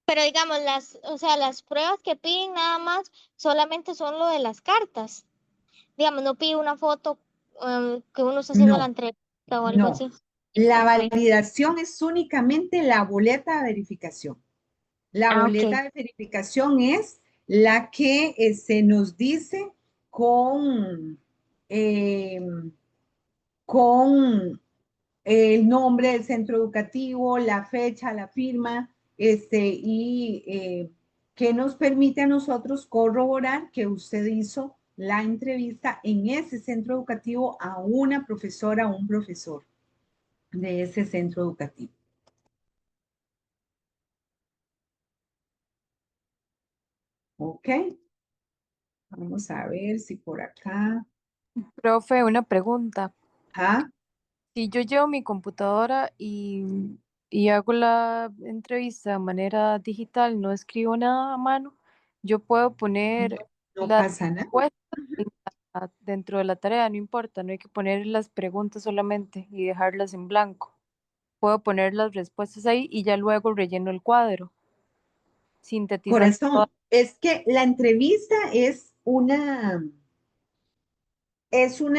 L: Pero digamos, o sea, las pruebas que piden nada más solamente son lo de las cartas. Digamos, no pide una foto que uno está haciendo la
A: No,
L: entrevista o algo
A: no.
L: así.
A: La
L: Ok.
A: validación es únicamente la boleta de verificación. La
L: Ah, ok.
A: boleta de verificación es la que se nos dice eh, con el nombre del centro educativo, la fecha, la firma, que nos permite a nosotros corroborar que usted hizo la entrevista en ese centro educativo a una profesora o un profesor de ese centro educativo. ¿Ok? Vamos a ver si por acá.
F: profe, una pregunta.
A: ¿Ah?
F: Si yo llevo mi computadora y hago la entrevista de manera digital, no escribo nada a mano, yo puedo poner
A: No
F: las
A: pasa nada.
F: respuestas dentro de la tarea, no importa, no hay que poner las preguntas solamente y dejarlas en blanco. Puedo poner las respuestas ahí y ya luego relleno el cuadro, sintetizando
A: Corazón,
F: todo.
A: es que la entrevista es una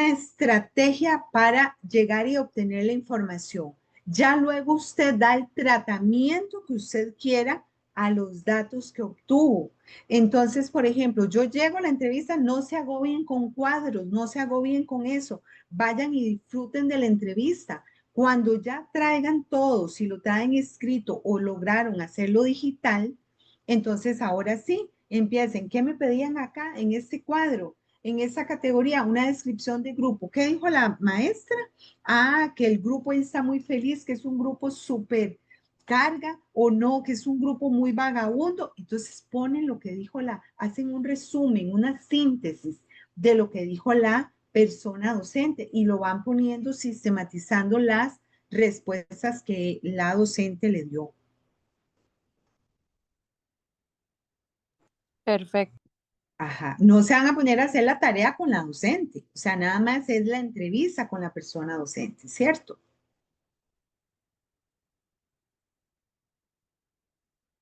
A: estrategia para llegar y obtener la información. Ya luego usted da el tratamiento que usted quiera a los datos que obtuvo. Entonces, por ejemplo, yo llego a la entrevista, no se agobien con cuadros, no se agobien con eso. Vayan y disfruten de la entrevista. Cuando ya traigan todo, si lo traen escrito o lograron hacerlo digital, entonces ahora sí, empiecen. ¿Qué me pedían acá en este cuadro? En esa categoría, una descripción de grupo. ¿Qué dijo la maestra? Ah, que el grupo está muy feliz, que es un grupo súper carga, o no, que es un grupo muy vagabundo. Entonces ponen lo que dijo hacen un resumen, una síntesis de lo que dijo la persona docente y lo van poniendo, sistematizando las respuestas que la docente le dio.
F: Perfecto.
A: Ajá, no se van a poner a hacer la tarea con la docente, o sea, nada más es la entrevista con la persona docente, ¿cierto?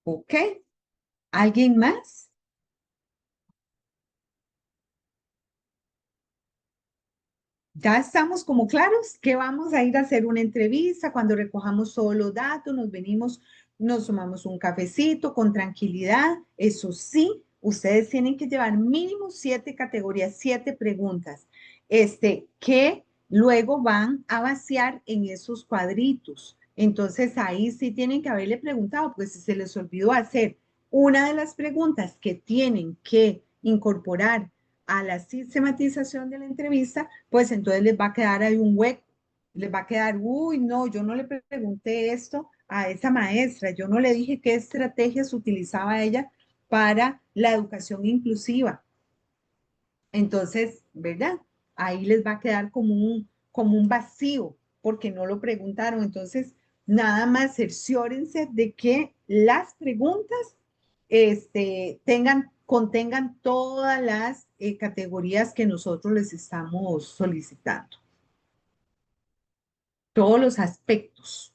A: ¿Ok? ¿Alguien más? Ya estamos como claros que vamos a ir a hacer una entrevista. Cuando recojamos todos los datos, nos venimos, nos tomamos un cafecito con tranquilidad. Eso sí, ustedes tienen que llevar mínimo 7 categorías, 7 preguntas, que luego van a vaciar en esos cuadritos. Entonces ahí sí tienen que haberle preguntado, pues si se les olvidó hacer una de las preguntas que tienen que incorporar a la sistematización de la entrevista, pues entonces les va a quedar ahí un hueco, les va a quedar, uy, no, yo no le pregunté esto a esa maestra, yo no le dije qué estrategias utilizaba ella para la educación inclusiva. Entonces, ¿verdad? Ahí les va a quedar como un vacío, porque no lo preguntaron. Entonces, nada más cerciórense de que las preguntas contengan todas las categorías que nosotros les estamos solicitando. Todos los aspectos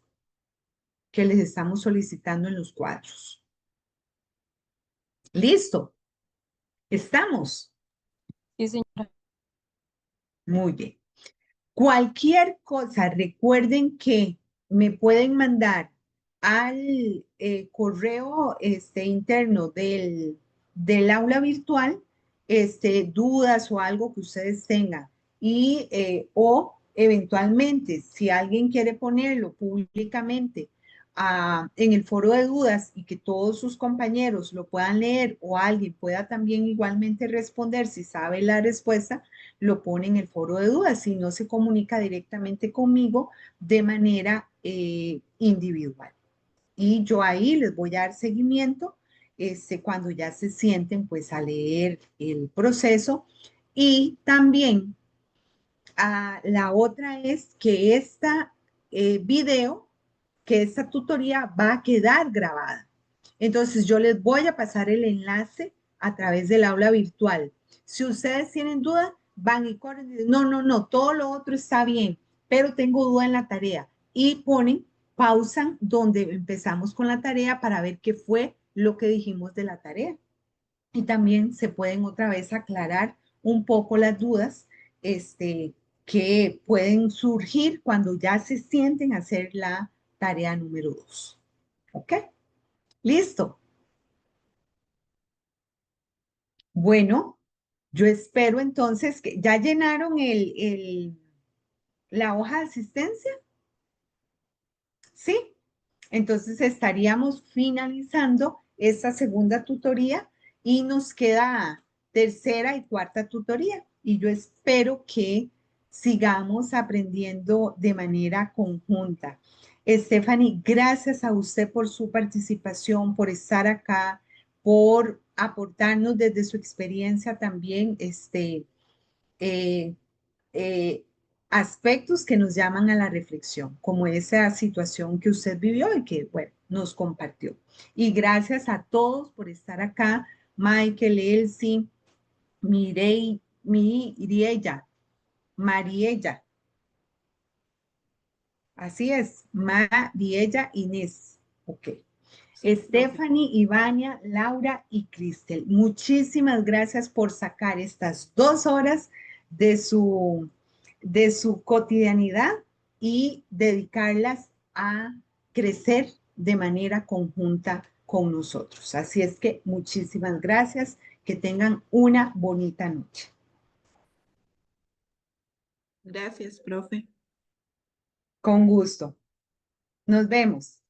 A: que les estamos solicitando en los cuadros. ¿Listo? ¿Estamos?
F: Sí, señora.
A: Muy bien. Cualquier cosa, recuerden que me pueden mandar al correo interno del aula virtual dudas o algo que ustedes tengan. Y, o eventualmente, si alguien quiere ponerlo públicamente en el foro de dudas y que todos sus compañeros lo puedan leer o alguien pueda también igualmente responder si sabe la respuesta, lo pone en el foro de dudas, si no se comunica directamente conmigo de manera individual. Y yo ahí les voy a dar seguimiento cuando ya se sienten pues a leer el proceso. Y también la otra es que que esta tutoría va a quedar grabada. Entonces yo les voy a pasar el enlace a través del aula virtual. Si ustedes tienen duda, van y corren y dicen, no, todo lo otro está bien, pero tengo duda en la tarea. Y pausan donde empezamos con la tarea para ver qué fue lo que dijimos de la tarea. Y también se pueden otra vez aclarar un poco las dudas que pueden surgir cuando ya se sienten a hacer la tarea número 2. ¿Ok? Listo. Bueno, yo espero entonces que ya llenaron la hoja de asistencia. ¿Sí? Entonces estaríamos finalizando esta segunda tutoría y nos queda tercera y cuarta tutoría. Y yo espero que sigamos aprendiendo de manera conjunta. Stephanie, gracias a usted por su participación, por estar acá, por aportarnos desde su experiencia también eh, eh, aspectos que nos llaman a la reflexión, como esa situación que usted vivió y que, bueno, nos compartió. Y gracias a todos por estar acá, Michael, Elsie, Mariella, así es, Mariella Inés, ok. Stephanie, Ivania, Laura y Cristel. Muchísimas gracias por sacar estas 2 horas de su cotidianidad y dedicarlas a crecer de manera conjunta con nosotros. Así es que muchísimas gracias. Que tengan una bonita noche.
G: Gracias, profe.
A: Con gusto. Nos vemos.